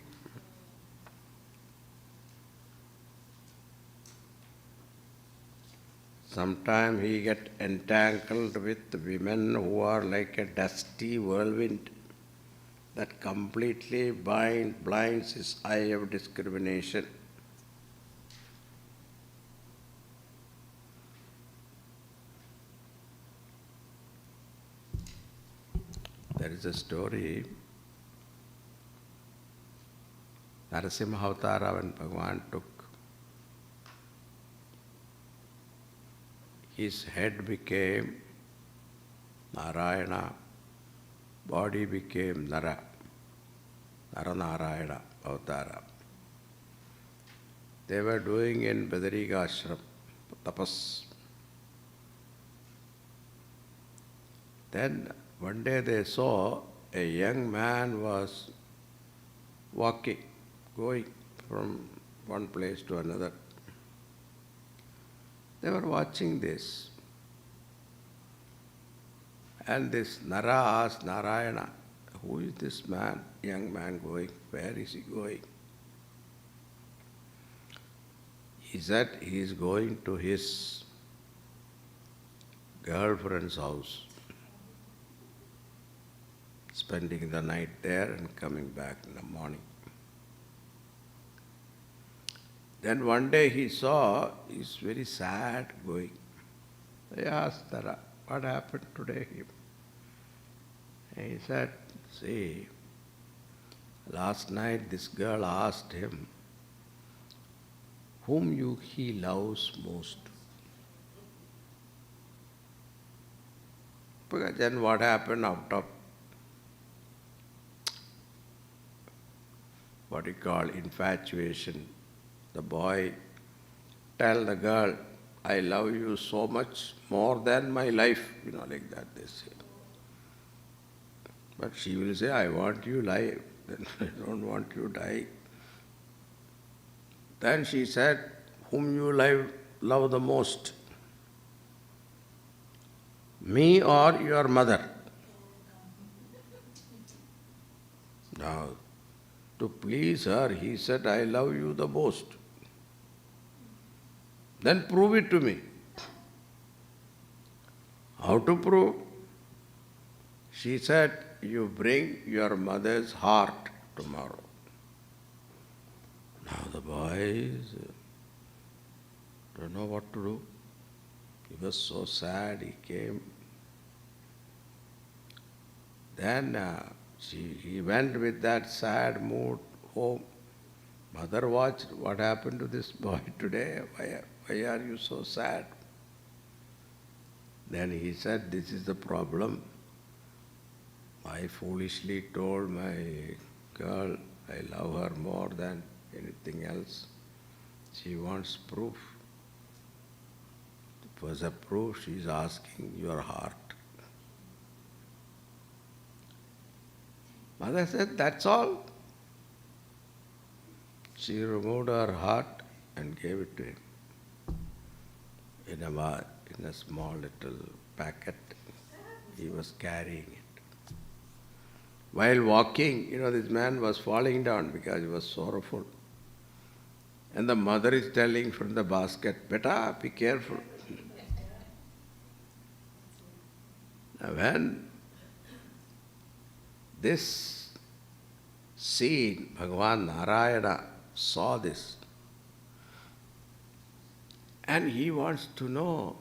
Sometimes he get entangled with women who are like a dusty whirlwind that completely blinds his eye of discrimination. There is a story, Narasimha Avatara, when Bhagavan took, his head became Narayana, body became Nara, Naranarayana Avatara. They were doing in Badarika Ashram, tapas. Then one day they saw a young man was walking, going from one place to another. They were watching this. And this Nara asked Narayana, who is this man, young man going? Where is he going? He said he is going to his girlfriend's house, spending the night there and coming back in the morning. Then one day he saw he's very sad going. They asked Nara, what happened today? And he said, see, last night this girl asked him whom he loves most. Because then what happened out of what you call infatuation, the boy tell the girl, I love you so much more than my life, like that they say. But she will say, I want you live, then I don't want you die. Then she said, whom you love the most? Me or your mother? Now, to please her, he said, I love you the most. Then prove it to me. How to prove? She said, you bring your mother's heart tomorrow. Now the boy don't know what to do. He was so sad, he came. Then he went with that sad mood home. Mother watched, what happened to this boy today? Why are you so sad? Then he said, this is the problem. I foolishly told my girl I love her more than anything else. She wants proof. For the proof, she is asking your heart. Mother said, that's all. She removed her heart and gave it to him in a small little packet. He was carrying it. While walking, this man was falling down because he was sorrowful. And the mother is telling from the basket, Beta, be careful. Now when this scene, Bhagavan Narayana saw this, and he wants to know,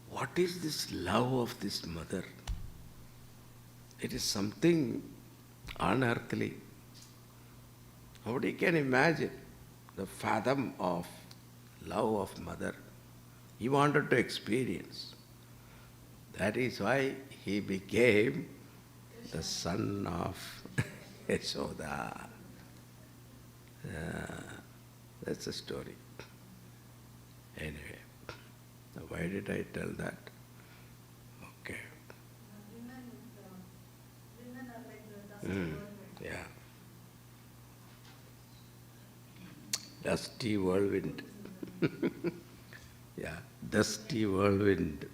what is this love of this mother? It is something unearthly. Nobody can imagine the fathom of love of mother. He wanted to experience. That is why he became the son of Yashoda. That's the story. Anyway, now why did I tell that? Okay. Women are like the dusty whirlwind. Yeah. Dusty whirlwind. Yeah, dusty whirlwind.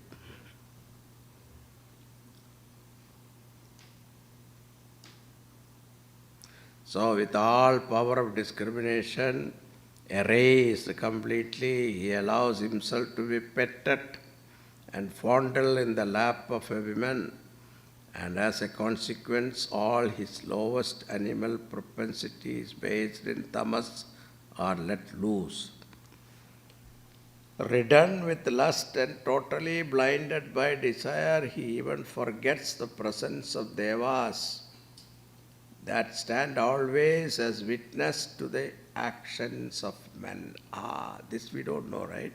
So with all power of discrimination, erased completely. He allows himself to be petted and fondled in the lap of a woman, and as a consequence, all his lowest animal propensities based in tamas are let loose. Ridden with lust and totally blinded by desire, he even forgets the presence of devas that stand always as witness to the actions of men. This we don't know, right?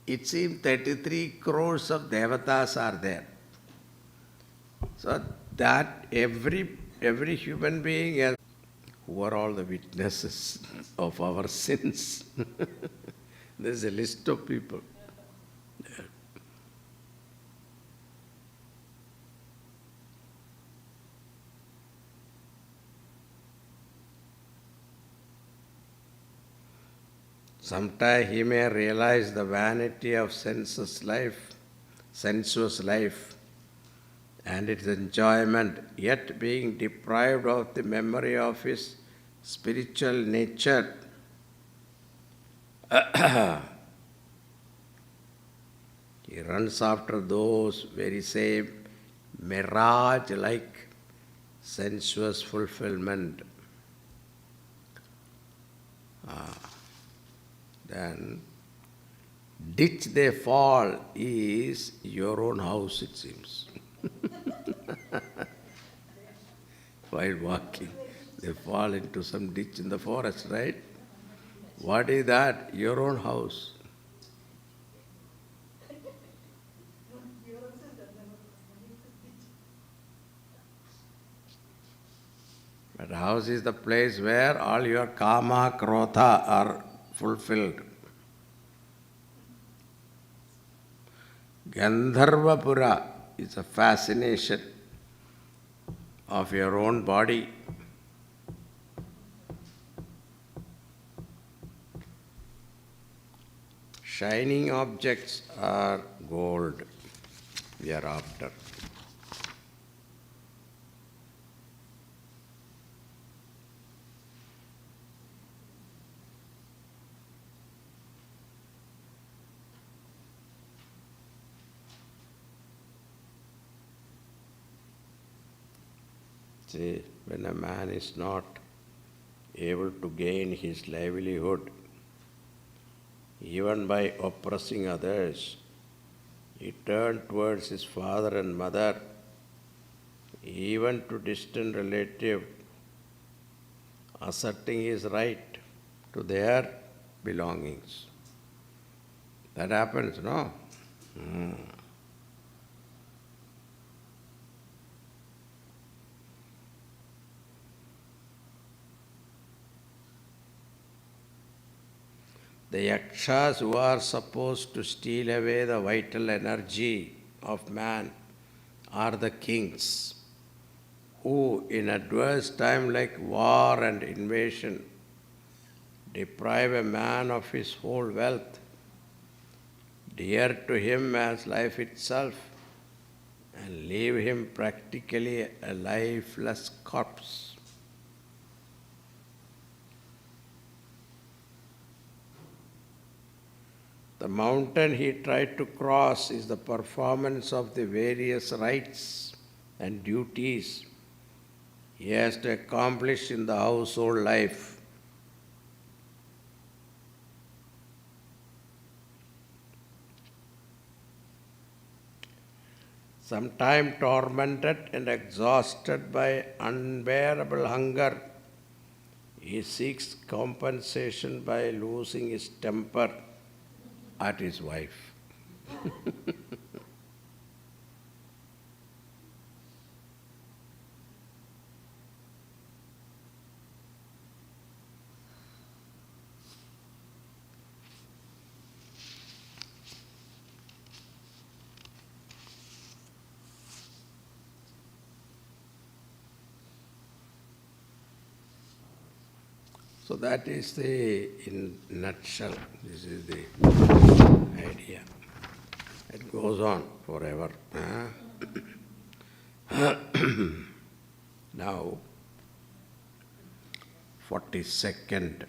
It seems 33 crores of devatas are there. So that every human being has, who are all the witnesses of our sins. There's a list of people. Sometime he may realize the vanity of sensuous life, and its enjoyment, yet being deprived of the memory of his spiritual nature. He runs after those very same mirage-like sensuous fulfillment. Then, ditch they fall is your own house, it seems. While walking, they fall into some ditch in the forest, right? What is that? Your own house. But house is the place where all your kama, krodha are fulfilled. Gandharvapura is a fascination of your own body. Shining objects are gold we are after. See, when a man is not able to gain his livelihood, even by oppressing others, he turned towards his father and mother, even to distant relatives, asserting his right to their belongings. That happens, no? The yakshas who are supposed to steal away the vital energy of man are the kings, who in adverse time like war and invasion deprive a man of his whole wealth, dear to him as life itself, and leave him practically a lifeless corpse. The mountain he tried to cross is the performance of the various rites and duties he has to accomplish in the household life. Sometime tormented and exhausted by unbearable hunger, he seeks compensation by losing his temper at his wife. So that is the, in nutshell, this is the idea. It goes on forever. Now, 42nd.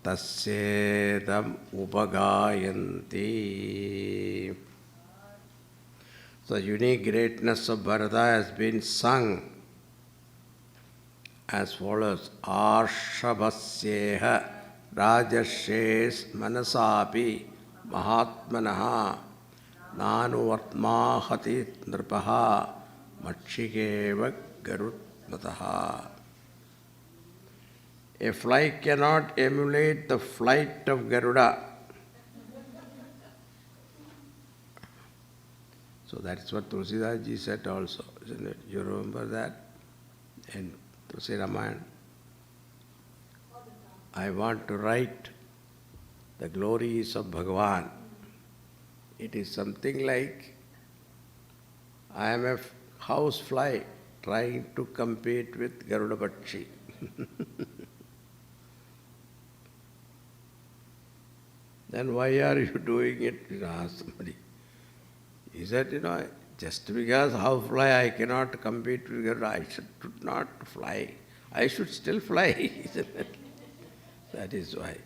Tasyedam upagayanti. The unique greatness of Bharata has been sung as follows. Arshabhasyeha rajarshes manasapi mahatmanaha nanuvatmahati nripaha makshikeva garutmataha. A fly cannot emulate the flight of Garuda. So that's what Tulsidas ji said also, isn't it? You remember that in Tulsi Ramayana? I want to write the glories of Bhagavan. It is something like I am a house fly trying to compete with Garuda Pakshi. Then why are you doing it? You ask somebody. He said, just because how fly I cannot compete with Garuda, I should not fly. I should still fly, isn't it? That is why.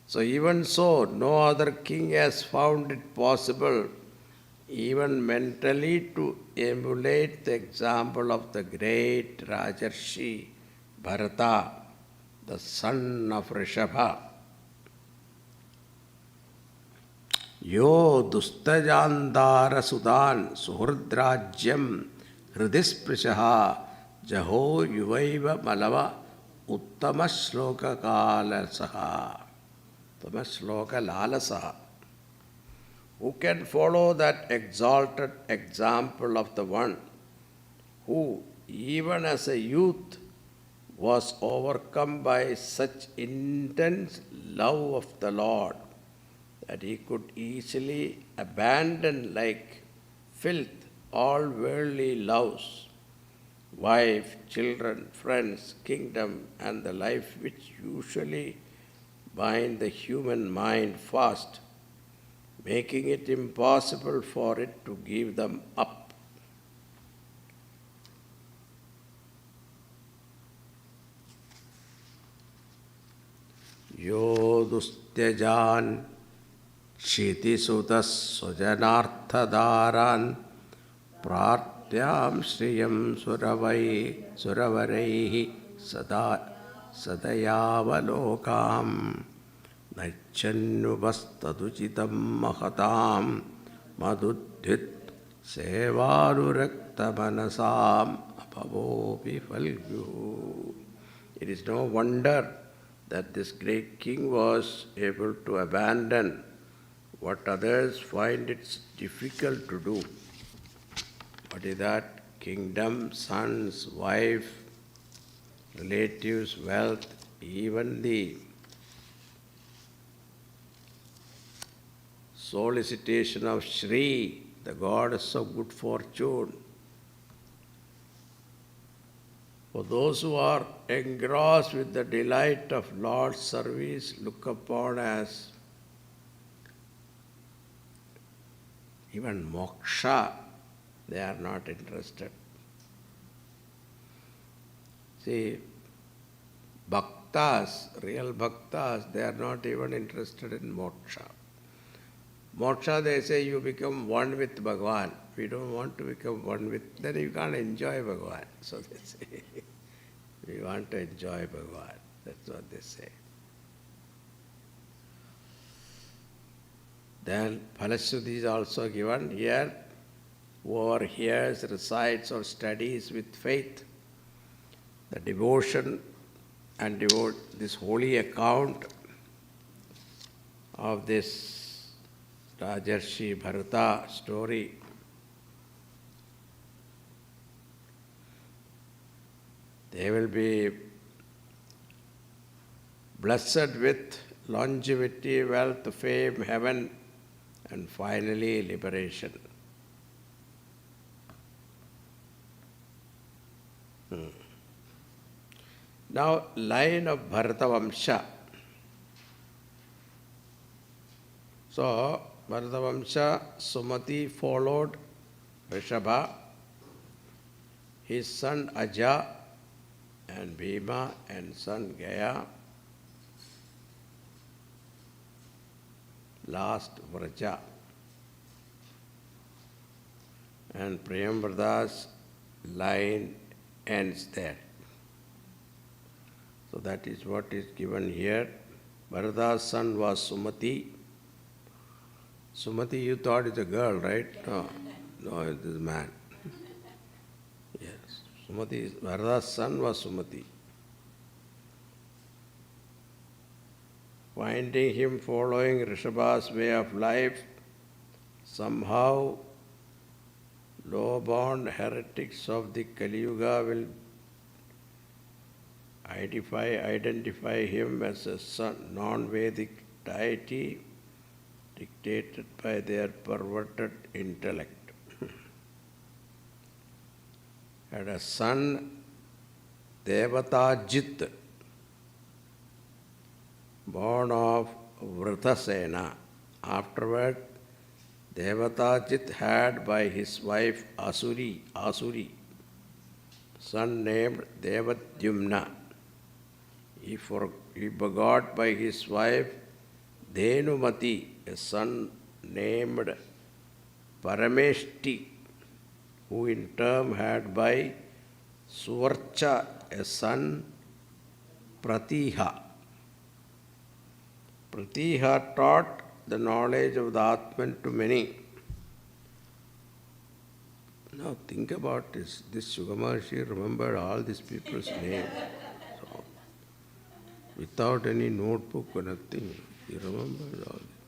So even so, no other king has found it possible, even mentally, to emulate the example of the great Rajarshi Bharata, the son of Rishabha. Yo dustajandara sudan suhrudrajyam hridisprishaha jaho yuvaiva malava uttama shloka kalasaha. Uttama shloka lalasaha. Who can follow that exalted example of the one who, even as a youth, was overcome by such intense love of the Lord that he could easily abandon like filth all worldly loves, wife, children, friends, kingdom, and the life which usually bind the human mind fast, making it impossible for it to give them up. Yo dustyajan Kshitisutas sujanarthadaran pratyam shriyam suravaraihi sadayavalokam nachannuvastaduchitam mahatam madudhit sevarurakta manasam apavopi falgu. It is no wonder that this great king was able to abandon what others find it difficult to do. What is that? Kingdom, sons, wife, relatives, wealth, even the solicitation of Shri, the goddess of good fortune. For those who are engrossed with the delight of Lord's service, look upon as even moksha, they are not interested. See, bhaktas, real bhaktas, they are not even interested in moksha. Moksha, they say you become one with Bhagavan. We don't want to become one with, then you can't enjoy Bhagavan. So they say, we want to enjoy Bhagavan. That's what they say. Then Phalashruti is also given here. Whoever hears, recites or studies with faith the devotion and this holy account of this Rajarshi Bharata story, they will be blessed with longevity, wealth, fame, heaven, and finally liberation. Now, line of Bharata Vamsha. So, Bharata Vamsha, Sumati followed Rishabha. his son Aja and Bhima and son Gaya, last Vraja. And Priyamvrata's line ends there. So that is what is given here. Bharata's son was Sumati. Sumati, you thought is a girl, right? No, it is a man. Yes, Bharata's son was Sumati. Finding him following Rishabha's way of life, somehow low-born heretics of the Kali Yuga will identify him as a non-Vedic deity dictated by their perverted intellect. Had a son, Devatajit, born of Vritasena. Afterward, Devatajit had by his wife Asuri, son named Devadyumna. He begot by his wife Dhenumati, a son named Parameshti, who in turn had by Suvarcha a son Pratiha. Pratiha taught the knowledge of the Atman to many. Now think about this. This Sugamaharshi remembered all these people's names. So, without any notebook or nothing, he remembered all this.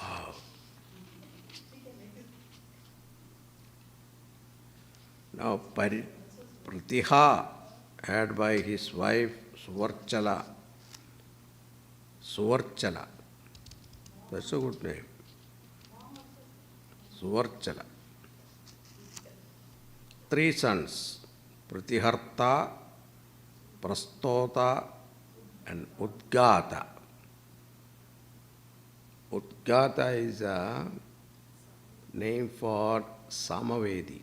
Wow. Now Pratiha had by his wife Suvarchala. That's a good name. Suvarchala. 3 sons, Pratiharta, Prastota and Udgata. Udgata is a name for Samavedi.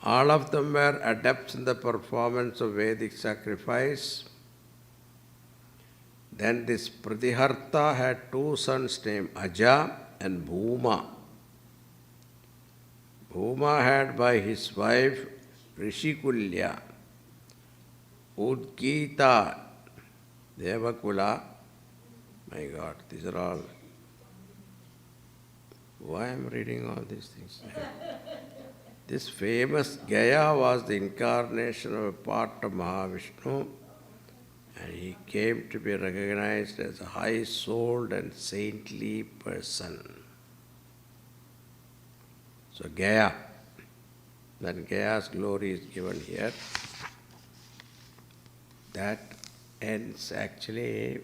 All of them were adepts in the performance of Vedic sacrifice. Then this Pratiharta had 2 sons named Aja and Bhuma. Bhuma had by his wife Rishikulya, Udgita, Devakula. My God, these are all. Why I am reading all these things? This famous Gaya was the incarnation of a part of Mahavishnu, and he came to be recognized as a high-souled and saintly person. So Gaya, then Gaya's glory is given here. That ends actually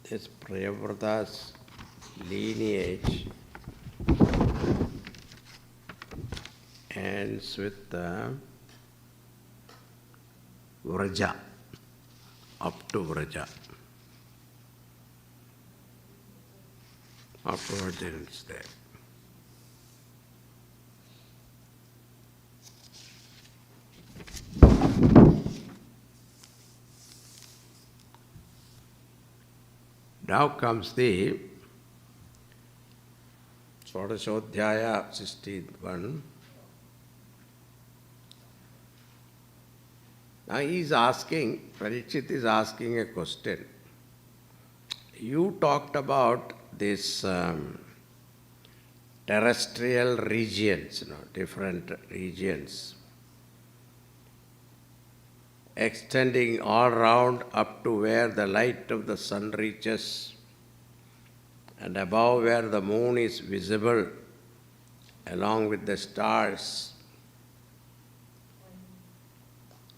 this Priyavrata's lineage ends with Vraja, up to Vraja. Afterwards it ends there. Now comes the Shodashodhyaya 61. Now he is asking, Parikshit is asking a question. You talked about these terrestrial regions, different regions, extending all round up to where the light of the sun reaches, and above where the moon is visible, along with the stars.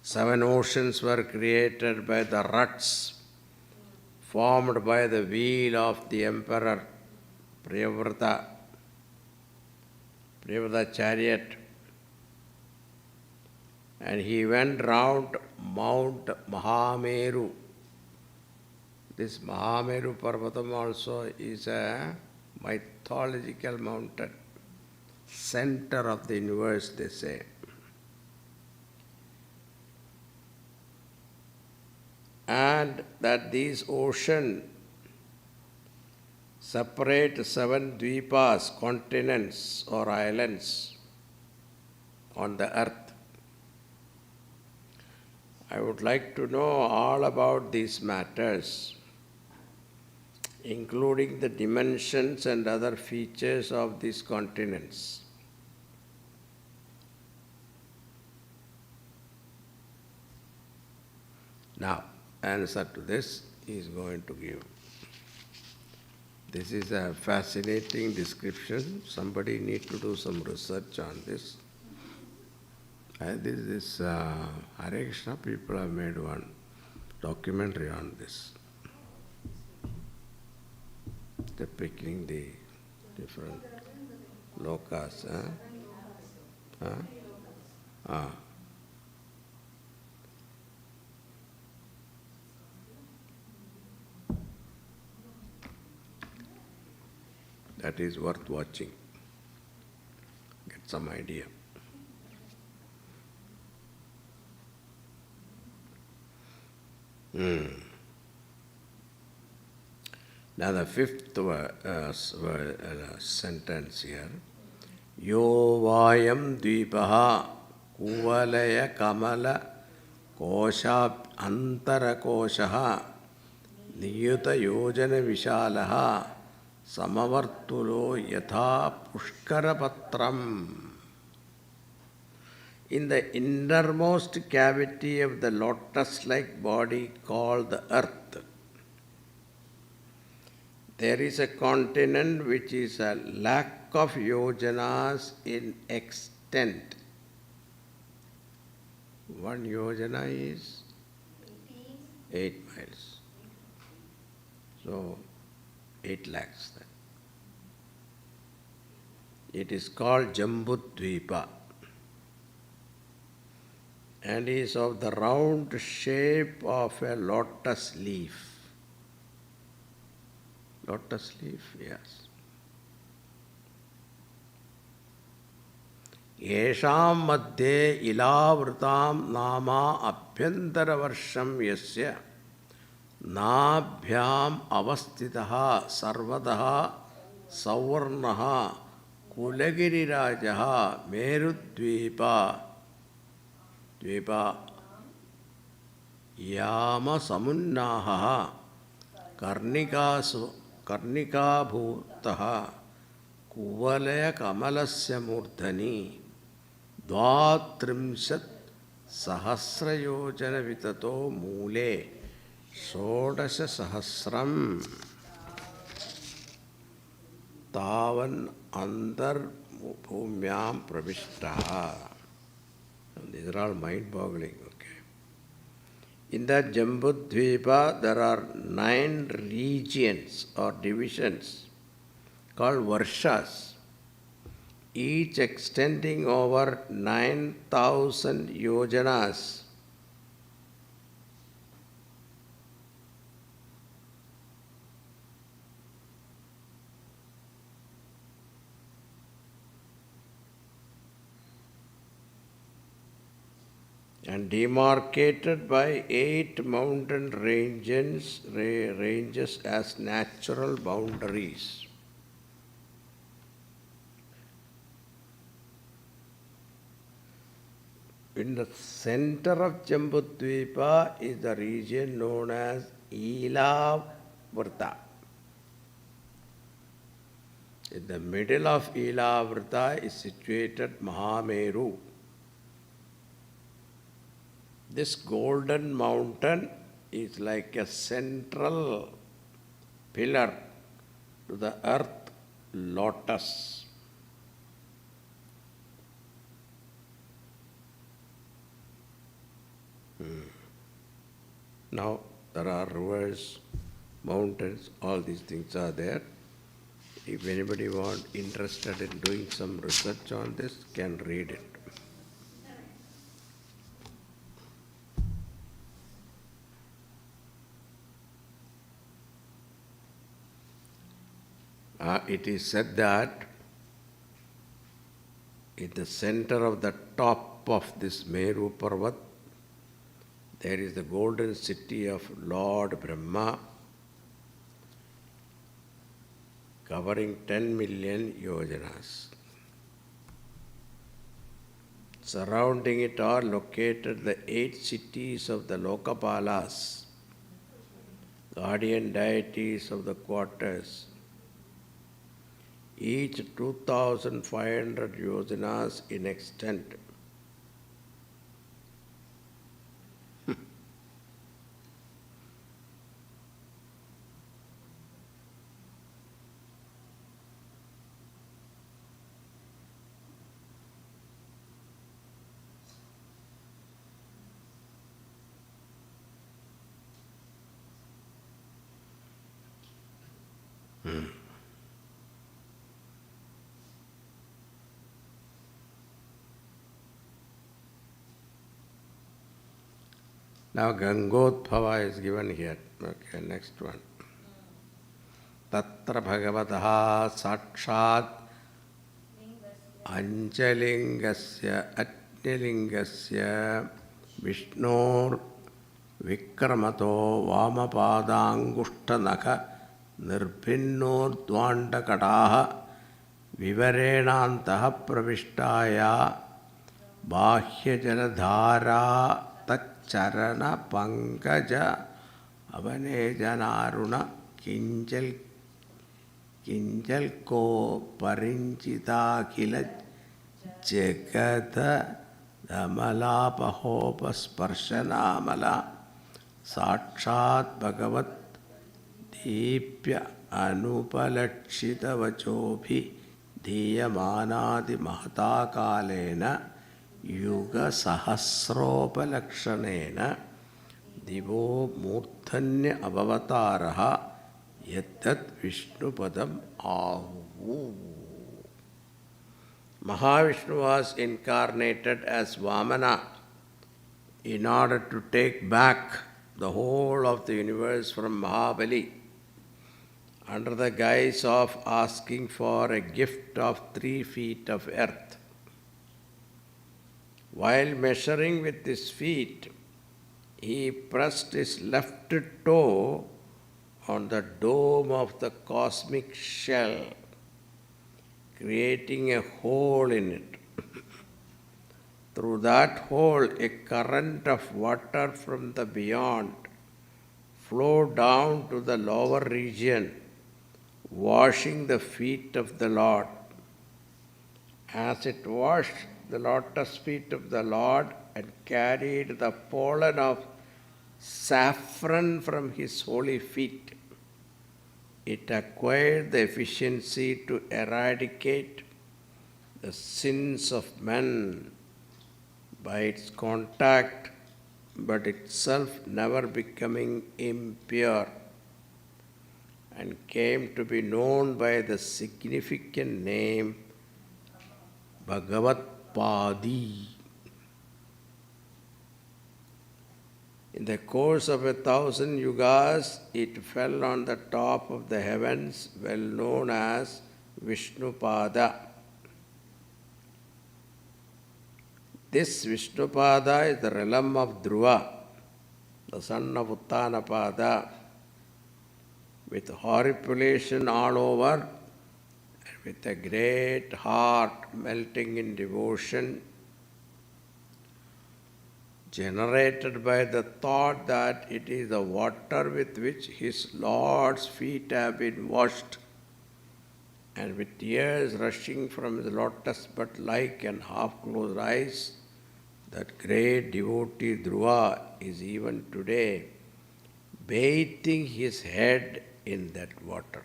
7 oceans were created by the ruts formed by the wheel of the emperor Priyavrata chariot. And he went round Mount Mahameru. This Mahameru Parvatam also is a mythological mountain, center of the universe, they say. And that these oceans separate 7 dvipas, continents or islands on the earth. I would like to know all about these matters, including the dimensions and other features of these continents. Now, answer to this he is going to give. This is a fascinating description. Somebody need to do some research on this. This Hare Krishna people have made one documentary on this, depicting the different lokas. That is worth watching. Get some idea. Now the fifth sentence here. Yo vayam dvipaha kuvalaya kamala koshab antara koshaha niyuta yojana vishalaha samavartulo yatha pushkara patram. In the innermost cavity of the lotus-like body called the earth, there is a continent which is a lakh of yojanas in extent. 1 yojana is 8 miles. So 8 lakhs then. It is called Jambudvipa and is of the round shape of a lotus leaf. Lotus leaf, yes. Yesham madhye ilavrutam nama abhyantara varsham yasya nabhyam avastitaha sarvadaha savarnaha kulagirirajaha merudvipa dvipa yama samunnaha karnikabhutaha kuvalaya kamalasya murdhani dvatrimshat sahasrayojana vitato mule shodasha sahasram tavan andar bhumyam pravishtaha. These are all mind-boggling. In that Jambudvipa, there are 9 regions or divisions called Varshas, each extending over 9,000 yojanas. And demarcated by 8 mountain ranges as natural boundaries. In the center of Jambudvipa is the region known as Ilavrta. In the middle of Ilavrta is situated Mahameru. This golden mountain is like a central pillar to the earth lotus. Now there are rivers, mountains, all these things are there. If anybody interested in doing some research on this, can read it. It is said that in the center of the top of this Meru Parvat, there is the golden city of Lord Brahma, covering 10 million yojanas. Surrounding it are located the 8 cities of the Lokapalas, guardian deities of the quarters, each 2,500 yojanas in extent. Now Gangotbhava is given here. Okay, next one. Tatra Bhagavataha Sakshat Anchalingasya Atnilingasya Vishnor Vikramato Vamapadangushtanaka Nirbhinnor Dvandakataha Vivarenantaha Pravishtaya Bahya Jaladhara Tacharana Pankaja Avanejanaruna Kinjal Ko Parinchita Kila Jagata Damala Pahopa Sparshanamala Sakshat Bhagavat Deepya Anupalakshita Vachobhi Dhiyamanadi Mahata Kalena Yuga Sahasropalakshanena Divo Murthanya Avavataraha Yattat Vishnupadam Ahu. Mahavishnu was incarnated as Vamana in order to take back the whole of the universe from Mahabali under the guise of asking for a gift of 3 feet of earth. While measuring with his feet, he pressed his left toe on the dome of the cosmic shell, creating a hole in it. Through that hole, a current of water from the beyond flowed down to the lower region, washing the feet of the Lord. As it washed the lotus feet of the Lord and carried the pollen of saffron from his holy feet, it acquired the efficiency to eradicate the sins of men by its contact, but itself never becoming impure, and came to be known by the significant name Bhagavat Padi. In the course of 1,000 yugas, it fell on the top of the heavens, well known as Vishnupada. This Vishnupada is the realm of Dhruva, the son of Uttanapada, with horripilation all over, and with a great heart melting in devotion, generated by the thought that it is the water with which his Lord's feet have been washed, and with tears rushing from his lotus-bud-like and half-closed eyes, that great devotee Dhruva is even today bathing his head in that water.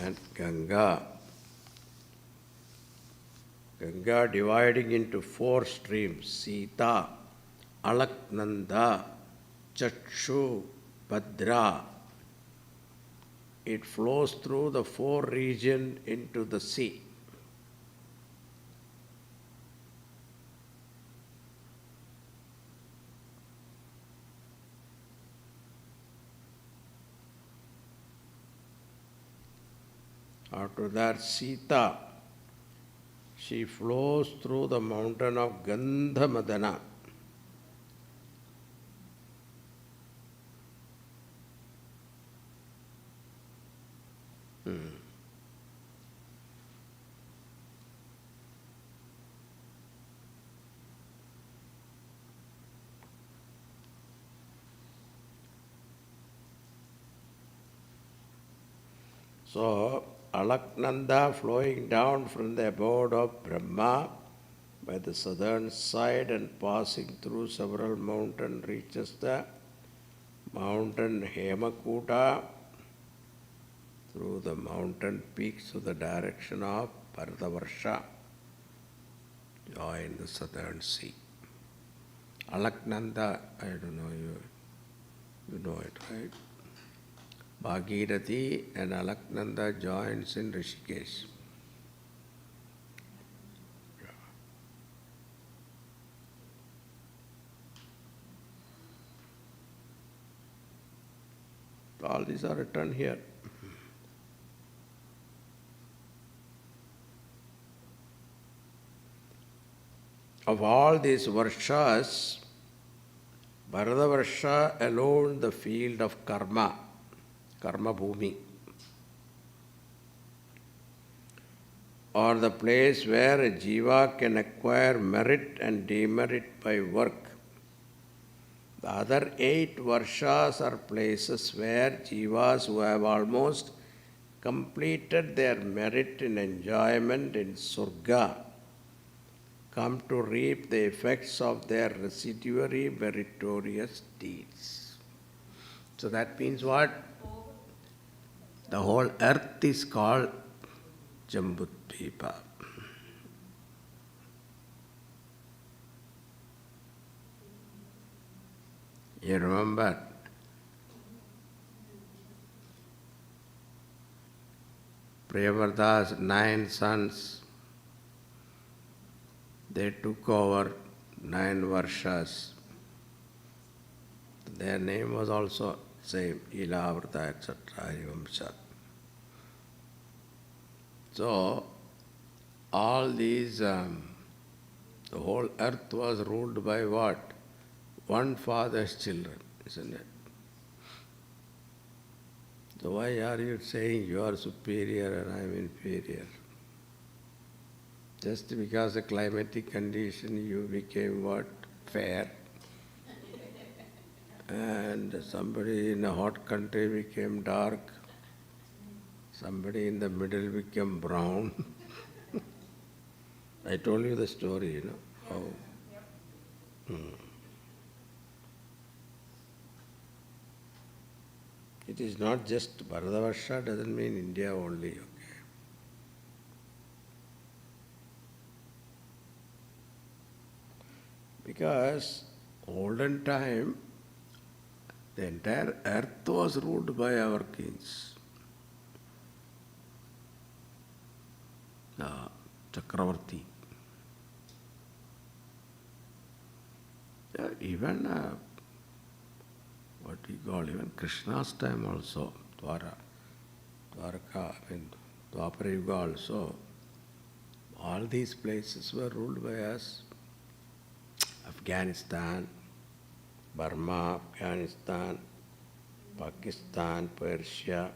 And Ganga dividing into 4 streams: Sita, Alaknanda, Chakshu, Bhadra, it flows through the four regions into the sea. After that, Sita, she flows through the mountain of Gandhamadana. So, Alaknanda flowing down from the abode of Brahma by the southern side and passing through several mountains reaches the mountain Hemakuta through the mountain peaks to the direction of Bharatavarsha, join the southern sea. Alaknanda, I don't know, you know it, right? Bhagirathi and Alaknanda joins in Rishikesh. All these are written here. Of all these Varshas, Bharatavarsha alone the field of karma, karma bhumi, or the place where a jiva can acquire merit and demerit by work. The other 8 Varshas are places where jivas who have almost completed their merit in enjoyment in Surga come to reap the effects of their residuary meritorious deeds. So that means what? The whole earth is called Jambudvipa. You remember? Priyavrata's 9 sons, they took over 9 Varshas. Their name was also same, Ilavrata, etc., Harivamsa. So, all these, the whole earth was ruled by what? One father's children, isn't it? So why are you saying you are superior and I am inferior? Just because of climatic condition you became what? Fair. And somebody in a hot country became dark. Somebody in the middle became brown. I told you the story, you know. How. It is not just Bharatavarsha, doesn't mean India only, okay. Because olden time, the entire earth was ruled by our kings. Chakravarti. Even what we call, even Krishna's time also, Dwaraka, Dwapara Yuga also, all these places were ruled by us. Afghanistan, Burma, Afghanistan, Pakistan, Persia,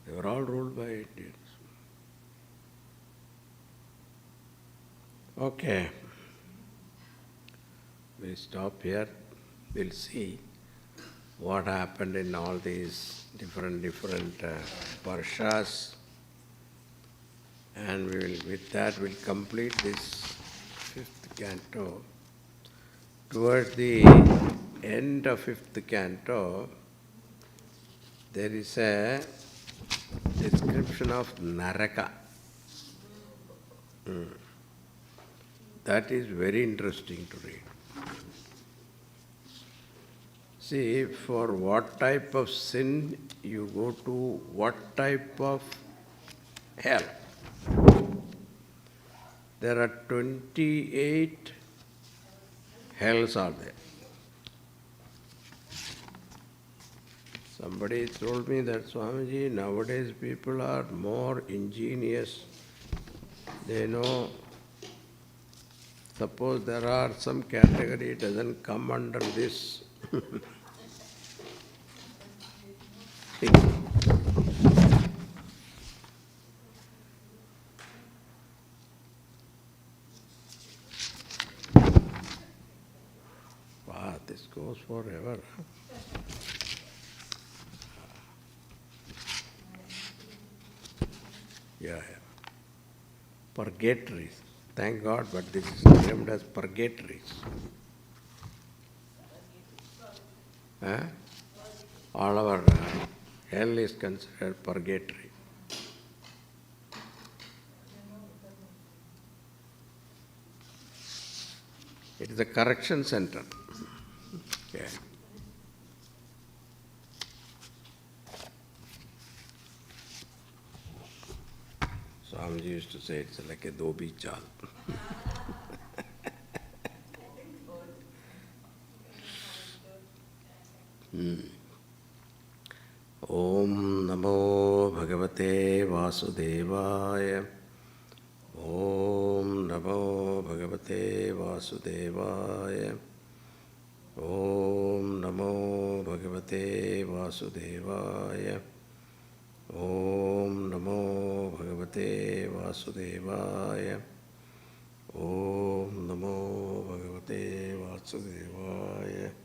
they were all ruled by Indians. Okay, we'll stop here. We'll see what happened in all these different Varshas, and with that we'll complete this 5th canto. Towards the end of 5th canto, there is a description of Naraka. That is very interesting to read. See, for what type of sin you go to what type of hell. There are 28 hells are there. Somebody told me that, Swamiji, nowadays people are more ingenious. They know, suppose there are some category doesn't come under this. Wow, this goes forever. Huh? Yeah. Purgatories. Thank God, but this is named as purgatories. Huh? All our hell is considered purgatory. It is a correction center. Okay. Swamiji used to say it's like a dobi chal. Om Namo Bhagavate Vasudevaya. Om Namo Bhagavate Vasudevaya. Om Namo Bhagavate Vasudevaya. Om Namo Bhagavate Vasudevaya. Om Namo Bhagavate Vasudevaya.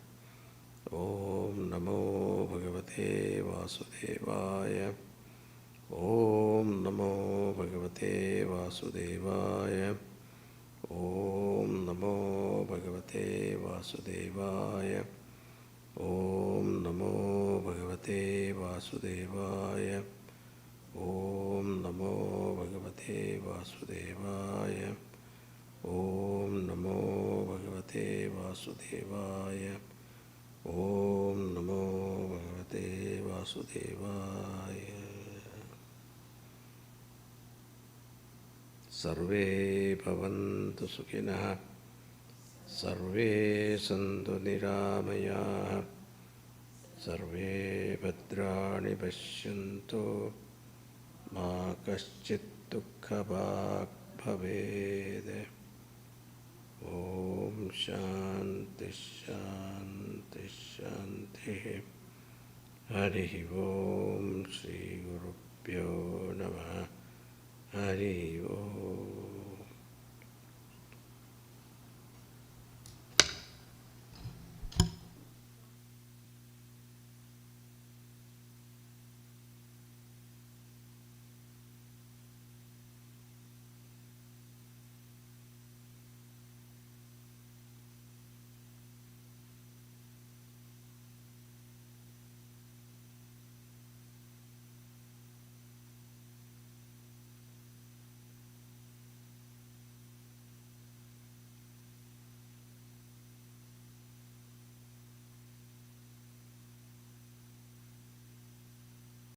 Om Namo Bhagavate Vasudevaya. Om Namo Bhagavate Vasudevaya. Om Namo Bhagavate Vasudevaya. Om Namo Bhagavate Vasudevaya. Om Namo Bhagavate Vasudevaya. Om Namo Bhagavate Vasudevaya. Om Namo Bhagavate Vasudevaya. Sarve bhavantu sukhinah. Sarve santu niramayaः. Sarve bhadrani pashyantu. Ma kaschit dukkha bhag bhaved. Om Shanti Shanti Shanti. Hari Om Shri Gurubhyo Namah. Hari Om.